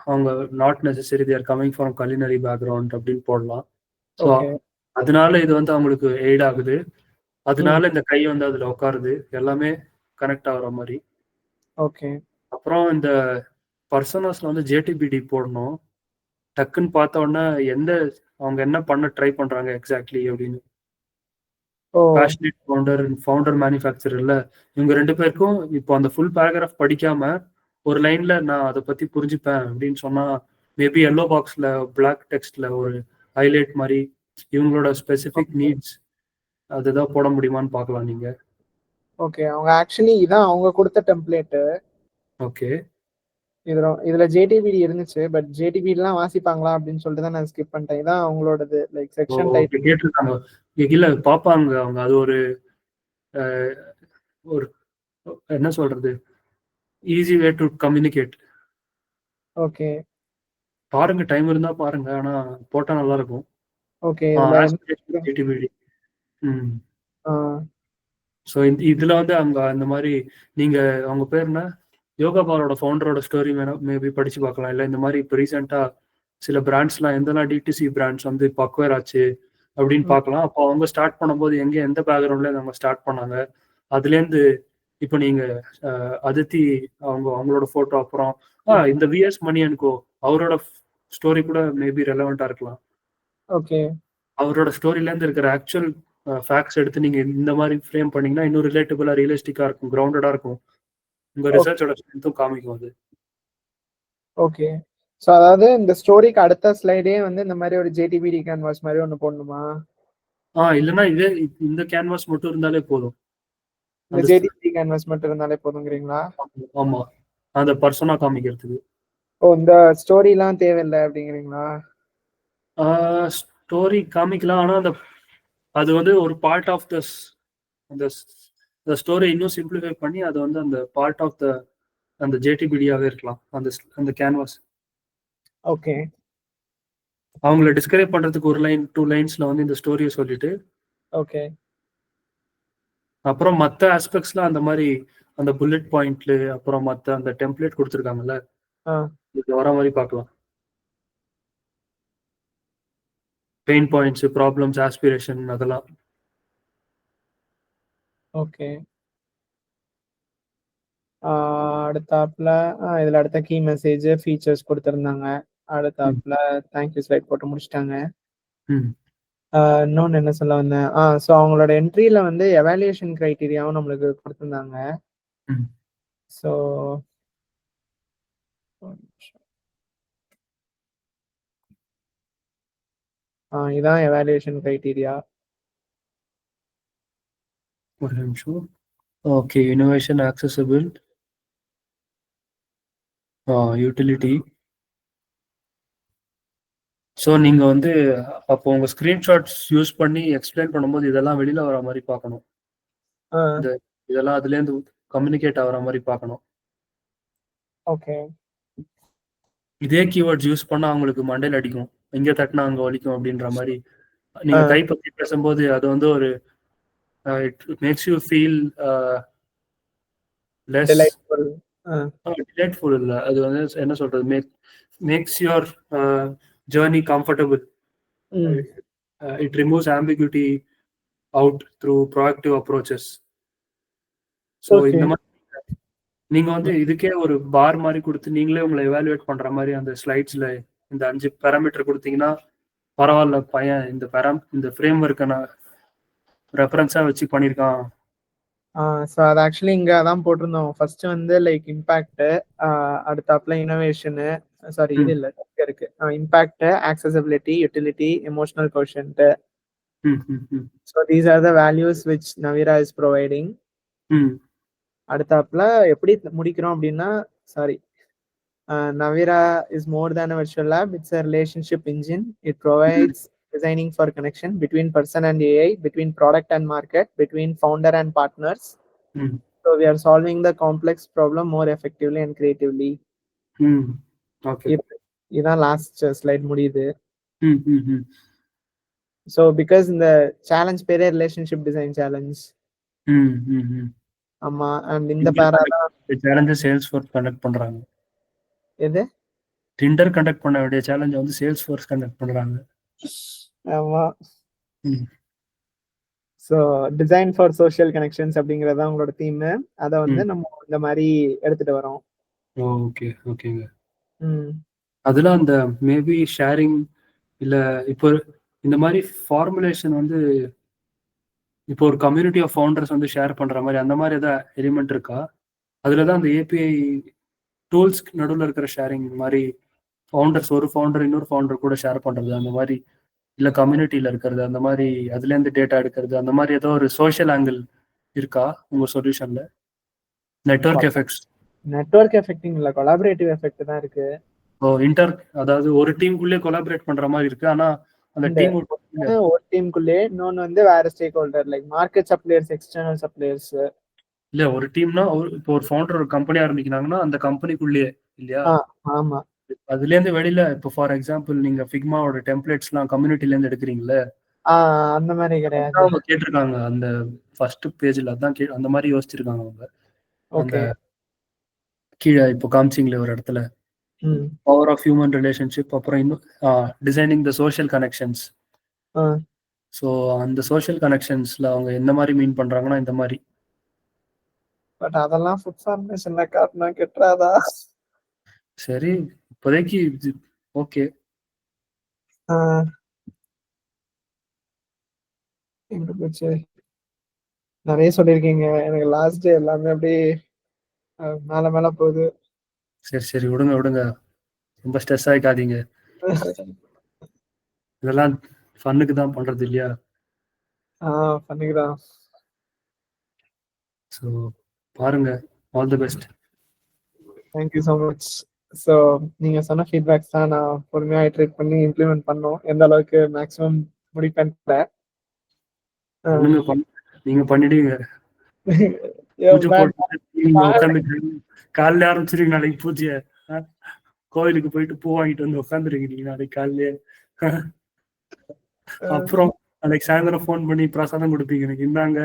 அவங்க not necessary they are coming from culinary background அப்படின்னு போடலாம். ஸோ அதனால இது வந்து அவங்களுக்கு எய்ட் ஆகுது. அதனால இந்த கை வந்து அதுல உட்காருது, எல்லாமே கனெக்ட் ஆகுற மாதிரி. ஓகே. அப்புறம் இந்த பர்சனஸ்ல வந்து JTBD போடணும். டக்குன்னு பார்த்த உடனே அவங்க என்ன பண்ண ட்ரை பண்றாங்க எக்ஸாக்ட்லி அப்படின்னு. பேஷனேட் ஃபவுண்டர் மேனுஃபேக்சர் இல்ல, இவங்க 2 பேருக்கும் இப்போ அந்த ஃபுல் பேராகிராஃப் படிக்காம ஒரு லைன்ல நான் அதை பத்தி புரிஞ்சுப்பேன் அப்படின்னு சொன்னா மேபி எல்லோ பாக்ஸ்ல பிளாக் டெக்ஸ்ட்ல ஒரு ஹைலைட் மாதிரி இவங்களோட ஸ்பெசிபிக் நீட்ஸ் அதுதான் போட முடியுமான்னு பார்க்கலாம் நீங்க. ஓகே. அவங்க ஆக்சுவலி இதான் அவங்க கொடுத்த டெம்ப்ளேட். ஓகே. இதுல JTBD இருந்துச்சு. பட் JTBD எல்லாம் வாசிப்பாங்களா அப்படின்னு சொல்லிட்டு தான் நான் ஸ்கிப் பண்ணிட்டேன். இதான் அவங்களோடது லைக் செக்ஷன் டைட்டில் கேட்டிருக்காங்க. இல்ல பாப்பாங்க அவங்க. அது ஒரு என்ன சொல்றது, easy way to communicate. Okay பாருங்க, டைம் இருந்தா பாருங்க. ஆனா போட்டா நல்லா இருக்கும். ஓகே இதுல ஆஸ்பிரேஷன் ஜிடிபிடி. ம். ஆ, ஸோ இதுல வந்து அங்க இந்த மாதிரி நீங்க அவங்க பேர் என்ன, யோகா பாரோட ஃபவுண்டரோட ஸ்டோரி வேணா மேபி படிச்சு பார்க்கலாம். இல்லை இந்த மாதிரி இப்போ ரீசெண்டா சில பிராண்ட்ஸ்லாம் எந்தெல்லாம் டிடிசி பிராண்ட்ஸ் வந்து இப்போ அக்வயர் ஆச்சு அப்படின்னு ம், பார்க்கலாம். அப்போ அவங்க ஸ்டார்ட் பண்ணும்போது எந்த பேக்ரவுண்ட்ல அவங்க ஸ்டார்ட் பண்ணாங்க, அதுலேருந்து இப்போ நீங்க அதித்தி அவங்களோட போட்டோ, அப்புறம் இந்த விஎஸ் மணியன்கோ அவரோட ஸ்டோரி கூட மேபி ரெலவெண்டா இருக்கலாம். ஓகே அவரோட ஸ்டோரியில இருந்து இருக்கிற ஆக்சுவல் ஃபேக்ட்ஸ் எடுத்து நீங்க இந்த மாதிரி ஃப்ரேம் பண்ணீங்கன்னா இன்னும் ரிலேட்டபிளா, ரியலிஸ்டிக்கா இருக்கும், கிரவுண்டடா இருக்கும். உங்க ரிசர்ச்சோட ஸ்ட்ரென்த்தும் காமிக்கும் அது. ஓகே. ஸோ அதாவது இந்த ஸ்டோரிக்கு அடுத்த ஸ்லைடே வந்து இந்த மாதிரி ஒரு ஜேடிபிடி கேன்வாஸ் மாதிரி ஒன்று போடணுமா? இல்லைன்னா இந்த கேன்வாஸ் மட்டும் இருந்தாலே போதும். இந்த ஜேடிபிடி கேன்வாஸ் மட்டும் இருந்தாலே போதுங்கிறீங்களா? ஆமா, அந்த பர்சனா காமிக்கிறதுக்கு. ஓ, இந்த ஸ்டோரிலாம் தேவையில்லை அப்படிங்கிறீங்களா? ஸ்டோரி காமிக்கலாம், ஆனா அது வந்து ஒரு பார்ட் ஆஃப் அந்த ஸ்டோரி இன்னும் சிம்பிளிஃபை பண்ணி அது வந்து அந்த பார்ட் ஆஃப் அந்த ஜேடிபிடியாவே இருக்கலாம் அந்த கேன்வாஸ். ஓகே அவங்கள டிஸ்கிரைப் பண்றதுக்கு ஒரு லைன் 2 லைன்ஸ்ல வந்து இந்த ஸ்டோரியை சொல்லிட்டு, ஓகே அப்புறம் மற்ற ஆஸ்பெக்ட்ஸ்லாம் அந்த மாதிரி அந்த புல்லட் பாயிண்ட்ல அப்புறம் மற்ற அந்த டெம்ப்ளேட் கொடுத்துருக்காங்கல்ல, இது வர மாதிரி பார்க்கலாம். பெயின் பாயிண்ட்ஸ், ப்ராப்ளம்ஸ், ஆஸ்பிரேஷன் அதெல்லாம். ஓகே அடுத்தாப்புல இதுல அடுத்த கீ மெசேஜ் ஃபீச்சர்ஸ் கொடுத்துருந்தாங்க. அடுத்தாப்புல தேங்க்யூ ஸ்லைட் போட்டு முடிச்சிட்டாங்க. இன்னொன்னு என்ன சொல்ல வந்தேன், ஸோ அவங்களோட என்ட்ரியில வந்து எவாலுவேஷன் கிரைட்டீரியாவும் நம்மளுக்கு கொடுத்துருந்தாங்க. ஸோ இதான் எவாலுவேஷன் கிரைட்டீரியா. ஒரு நிமிஷம். Okay, innovation, accessible, utility. So நீங்க வந்து அப்போ உங்க ஸ்கிரீன்ஷாட்ஸ் யூஸ் பண்ணி எக்ஸ்பிளைன் பண்ணும்போது இதெல்லாம் வெளியில வர மாதிரி பார்க்கணும். இதெல்லாம் அதுல இருந்து கம்யூனிகேட் ஆகிற மாதிரி பார்க்கணும். ஓகே இதே கீவேர்ட்ஸ் யூஸ் பண்ணா அவங்களுக்கு மண்டையில் அடிக்கும், எங்க தட்டினா அங்க வலிக்கும் அப்படின்ற மாதிரி. நீங்க கை பத்தி பேசும்போது அது வந்து ஒரு it makes you feel less delightful. இல்ல, அது வந்து என்ன சொல்றது, maths your journey comfortable. It removes ambiguity out through proactive approaches. So இந்த மாதிரி நீங்க வந்து இதுக்கே ஒரு பார் மாதிரி கொடுத்து நீங்களே உங்களை எவாலுவேட் பண்ற மாதிரி அந்த ஸ்லைட்ஸ்ல இந்த 5 பேராமீட்டர் கொடுத்தீங்கன்னா பரவாயில்ல, பையன் இந்த ஃப்ரேம் ஒர்க்கை நான் ரெஃபரன்ஸா வச்சு பண்ணியிருக்கான். ஸோ அது ஆக்சுவலி இங்கே தான் போட்டிருந்தோம். ஃபர்ஸ்ட் வந்து லைக் இம்பேக்ட், அடுத்தாப்புல இனோவேஷனு, சாரி இது இல்லை இருக்கு, impact, accessibility, utility, emotional quotient. So these are the values which Navira is providing. அடுத்தாப்புல எப்படி முடிக்கிறோம் அப்படின்னா, sorry, Navira is more than a virtual lab. It's a relationship engine. It provides designing for connection between person and AI, between product and market, between founder and partners. So we are solving the complex problem more effectively and creatively. Okay. இதான் last slide முடியுது. So because இந்த challenge பேரே relationship design challenge. ஆமா, and இந்த பேரா தான் challenge Salesforce conduct பண்றாங்க. எது டிண்டர் கண்டக்ட் பண்ண வேண்டிய சேலஞ்ச் வந்து சேல்ஸ்ஃபோர்ஸ் கண்டக்ட் பண்றாங்க. ஆமா. So design for social connections அப்படிங்கறத உங்களோட தீம். அதை வந்து நம்ம இந்த மாதிரி எடுத்துட்டு வரோம். ஓகே ஓகேங்க. அதுல அந்த மேபி ஷேரிங் இல்ல இப்போ இந்த மாதிரி ஃபார்முலேஷன் வந்து இப்போ ஒரு கம்யூனிட்டி ஆஃப் ஃபவுண்டர்ஸ் வந்து ஷேர் பண்ற மாதிரி அந்த மாதிரி ஏதாவது எலிமெண்ட் இருக்கா? அதுலதான் அந்த ஏபிஐ டூல்ஸ் நடுவில் இருக்கிற ஷேரிங் மாதிரி ஃபவுண்டர்ஸ், ஒரு ஃபவுண்டர் இன்னொரு ஃபவுண்டர் கூட ஷேர் பண்றது அந்த மாதிரி, இல்ல கம்யூனிட்டியில இருக்கிறது அந்த மாதிரி, அதுல இருந்து டேட்டா எடுக்கிறது அந்த மாதிரி ஏதோ ஒரு சோஷியல் ஆங்கிள் இருக்கா உங்க சொல்யூஷன்ல? Network effects. நெட்வொர்க் எஃபெக்டிங் இல்ல, கொலாபரேட்டிவ் எஃபெக்ட் தான் இருக்கு. அதாவது ஒரு டீமுக்குள்ளே கொலாபரேட் பண்ற மாதிரி இருக்கு. ஆனா அந்த டீம் ஒரு டீமுக்குள்ளே இன்னொன்னு வந்து வேற stakeholder like market suppliers, external suppliers. இல்ல ஒரு டீம்னா இப்போ ஒரு ஃபவுண்டர் ஒரு கம்பெனி ஆரம்பிக்கிறாங்கன்னா அந்த கம்பெனிக்குள்ளேயே இல்லையா? ஆமா. அதுல இருந்து வெளியில இப்போ ஃபார் எக்ஸாம்பிள் நீங்க ஃபிக்மாவோட டெம்ப்ளேட்ஸ்லாம் கம்யூனிட்டில இருந்து எடுக்கிறீங்கல்ல, அந்த மாதிரி கிடையாது. அவங்க கேட்டிருக்காங்க அந்த ஃபர்ஸ்ட் பேஜ்ல அதான் அந்த மாதிரி யோசிச்சிருக்காங்க அவங்க. அந்த ஓகே. கீழே இப்போ காமிச்சிங்களே ஒரு இடத்துல பவர் ஆஃப் ஹியூமன் ரிலேஷன்ஷிப், அப்புறம் இன்னும் designing the social connections. So அந்த சோஷியல் கனெக்ஷன்ஸ்ல அவங்க எந்த மாதிரி மீன் பண்றாங்கன்னா இந்த மாதிரி. பட் அதெல்லாம் ஃபுட் ஃபார்மேஷன்ல காட்டினா கெட்டுறாதா? சரி இப்போதைக்கு ஓகே. எப்படி போச்சு? நிறைய சொல்லியிருக்கீங்க, எனக்கு லாஸ்ட் டே எல்லாமே அப்படியே மேல மேல போகுது. சரி சரி விடுங்க விடுங்க, ரொம்ப ஸ்ட்ரெஸ் ஆகிக்காதீங்க. இதெல்லாம் ஃபன்னுக்கு தான் பண்றது இல்லையா? பண்ணிக்கலாம். ஸோ பாருங்க, all the best. Thank you so much. So நீங்க சொன்ன ஃபீட்பேக்ஸ் தான் நான் பொறுமையா இட்ரேட் பண்ணி இம்ப்ளிமெண்ட் பண்ணோம். எந்த அளவுக்கு மேக்ஸிமம் முடிப்பேன். நீங்க பண்ணிடுவீங்க. பூஜை போட்டு நீங்க உட்காந்து காலையில ஆரம்பிச்சிருங்க நாளைக்கு பூஜைய. கோயிலுக்கு போயிட்டு பூ வாங்கிட்டு வந்து உட்காந்துருங்க நீங்க நாளைக்கு காலையில. அப்புறம் நாளைக்கு சாயந்தரம் ஃபோன் பண்ணி பிரசாதம் கொடுப்பீங்க எனக்கு, இந்தாங்க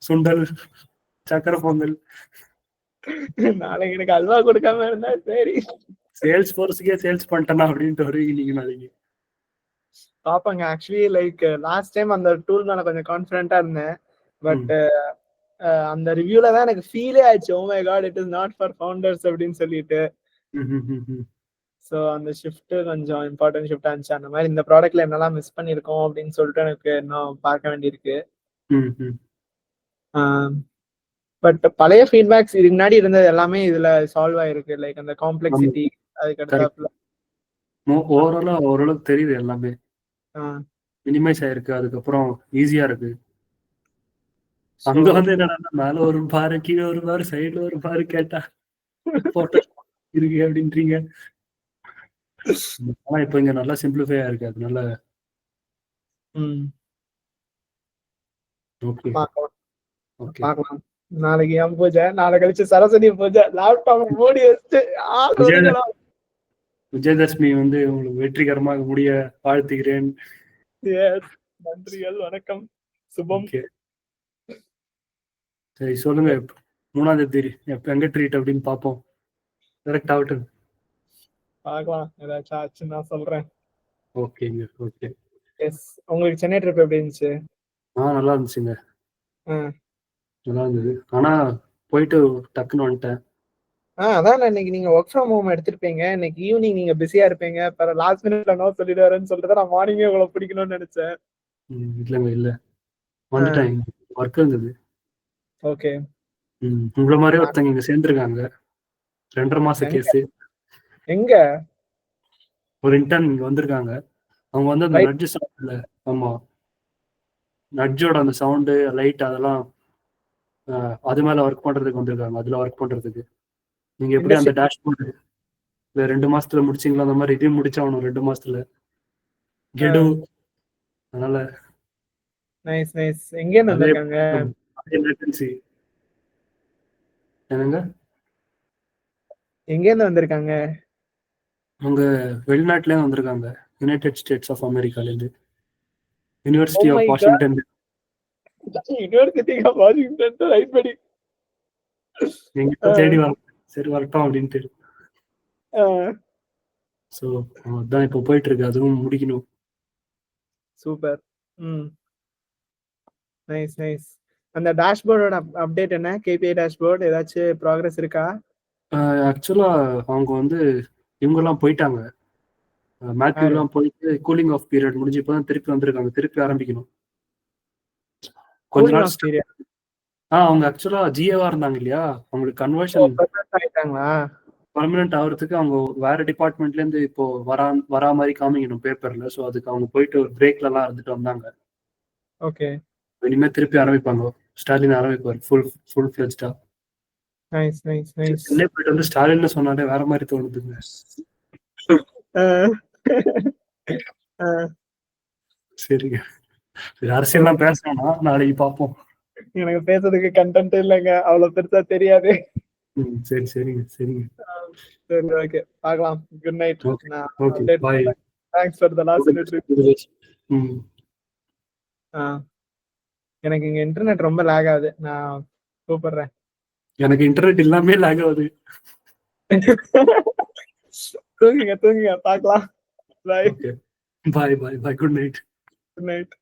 சுண்டல் சக்கரை பொங்கல். நாளைக்கு எனக்கு அல்வா கொடுக்காம இருந்தா சரி. சேல்ஸ் ஃபோர்ஸுக்கே சேல்ஸ் பண்ணிட்டேனா அப்படின்ட்டு வருவீங்க நீங்க நாளைக்கு. பாப்பாங்க. ஆக்சுவலி லைக் லாஸ்ட் டைம் அந்த டூல் மேல கொஞ்சம் கான்ஃபிடென்ட்டா இருந்தேன். பட் அந்த ரிவ்யூல தான் எனக்கு ஃபீலே ஆச்சு, oh my got it is not for founders அப்படின்னு சொல்லிட்டு. ஸோ அந்த ஷிஃப்ட் கொஞ்சம் இம்பார்ட்டன்ட் ஷிஃப்டா இருந்துச்சு. அந்த மாதிரி இந்த ப்ராடக்ட்ல என்னெல்லாம் மிஸ் பண்ணியிருக்கோம் அப்படின்னு சொல்லிட்டு எனக்கு இன்னும் பார்க்க வேண்டியிருக்கு. பட் பழைய ஃபீட்பேக்ஸ் இதுக்கு முன்னாடி இருந்தது எல்லாமே இதுல சால்வ் ஆயிருக்கு. லைக் அந்த காம்ப்ளெக்சிட்டி அதுக்கு அடுத்தாப்புல ஓரளவுக்கு தெரியுது, எல்லாமே மினிமைஸ் ஆயிருக்கு. அதுக்கப்புறம் ஈஸியா இருக்கு. அங்க வந்து என்னடா மேல ஒரு பாரு, கீழே ஒரு பாரு, சைடுல ஒரு பாரு கேட்டா போட்டோ இருக்கு அப்படின்றீங்க. ஆனா இப்ப இங்க நல்லா சிம்பிளிஃபை ஆயிருக்கு, அதனால ஓகே பார்க்கலாம். நாளைக்கு என் பூஜை, நாளை கழிச்சு சரஸ்வதி பூஜை. லேப்டாப் மூடி வச்சு விஜயதசமி வந்து உங்களுக்கு வெற்றிகரமாக முடிய வாழ்த்துகிறேன். நன்றிகள், வணக்கம், சுபம். சரி சொல்லுங்க, 3ஆம் தேதி எங்க ட்ரீட் அப்படின்னு பாப்போம். கரெக்ட் ஆகட்டும், பார்க்கலாம். ஏதாச்சும் ஆச்சு நான் சொல்றேன். ஓகேங்க. ஓகே. எஸ். உங்களுக்கு சென்னை ட்ரிப் எப்படி இருந்துச்சு? நல்லா இருந்துச்சுங்க. நல்லா இருந்தது. ஆனா போயிட்டு டக்குன்னு வந்துட்டேன். அதான் இன்னைக்கு நீங்க ஒர்க் ஃப்ரம் ஹோம் எடுத்திருப்பீங்க. இன்னைக்கு ஈவினிங் நீங்க பிஸியா இருப்பீங்க. லாஸ்ட் மினிட்ல நோ சொல்லிடுவாருன்னு சொல்லிட்டு நான் மார்னிங்கே உங்களை பிடிக்கணும்னு நினைச்சேன். இல்லங்க, இல்ல வந்துட்டேன், ஒர்க் இருந்தது. ஓகே. உங்களை மாதிரி ஒருத்தங்க இங்க சேர்ந்துருக்காங்க. 2.5 மாச கேஸ். எங்க? ஒரு இன்டர்ன் இங்க வந்திருக்காங்க. அவங்க வந்து அந்த நட்ஜ் சவுண்ட்ல, ஆமா, நட்ஜோட அந்த சவுண்டு லைட் அதெல்லாம் அது மேல ஒர்க் பண்றதுக்கு வந்திருக்காங்க. அதுல ஒர்க் பண்றதுக்கு நீங்க எப்படி அந்த டேஷ்போர்டு 2 மாசத்துல முடிச்சீங்களா, அந்த மாதிரி இதையும் முடிச்சாகணும் 2 மாசத்துல கெடு. அதனால நைஸ் நைஸ். எங்க இருந்து வந்திருக்காங்க? என்னங்க? எங்க இருந்து வந்திருக்காங்க? அவங்க வெளிநாட்டுல இருந்து வந்திருக்காங்க, யுனைடெட் ஸ்டேட்ஸ் ஆஃப் அமெரிக்கால இருந்து, university of Washington. University of Washington right படி எங்கிட்ட தேடி வர, சரி வரட்டும் அப்படின்ட்டு. ஸோ அதான் இப்போ போயிட்டு இருக்கு, அதுவும் முடிக்கணும். சூப்பர். Nice nice. அந்த டேஷ்போர்டோட அப்டேட் என்ன? கேபிஐ டேஷ்போர்ட் ஏதாச்சும் ப்ராக்ரஸ் இருக்கா? ஆக்சுவலா அவங்க வந்து இவங்கெல்லாம் போயிட்டாங்க. மேத்யூலாம் போயிட்டு கூலிங் ஆஃப் பீரியட் முடிஞ்சு இப்போதான் திருப்பி வந்திருக்காங்க. திருப்பி ஆரம்பிக்கணும் கொஞ்ச நாள். அவங்க ஆக்சுவலா ஜிஏவா இருந்தாங்க இல்லையா, அவங்களுக்கு கன்வர்ஷன் பர்மனன்ட் ஆகிறதுக்கு அவங்க வேற டிபார்ட்மெண்ட்ல இருந்து இப்போ வரா மாதிரி காமிக்கணும் பேப்பர்ல. ஸோ அதுக்கு அவங்க போயிட்டு ஒரு பிரேக்ல எல்லாம் இருந்துட்டு வந்தாங்க. ஓகே. இனிமே திருப்பி ஆரம்பிப்பாங்க. ஸ்டாலின் ஆரம்பிப்பார் ஃபுல் ஃபிளெஜ்டா. Nice nice nice. சென்னை போயிட்டு வந்து ஸ்டாலின் சொன்னாலே வேற மாதிரி தோணுதுங்க. சரிங்க, அரசியல்லாம் பேசணும்னா நாளைக்கு பார்ப்போம். எனக்கு பேசுறதுக்கு கண்டென்ட் இல்லைங்க, அவ்வளவு பெருசா தெரியாது. சரி சரிங்க சரிங்க. சரி ஓகே, பார்க்கலாம். Good night. ஓகே நான் ஓகே அப்டேட் பாய். பண்றேன். Thanks for the last minute. எனக்கு இங்க இன்டர்நெட் ரொம்ப லேக் ஆகுது, நான் கூப்பிடுறேன். எனக்கு இன்டர்நெட் எல்லாமே லேக் ஆகுது. தூங்குங்க தூங்குங்க, பார்க்கலாம். Bye okay bye bye bye. Good night. Good night.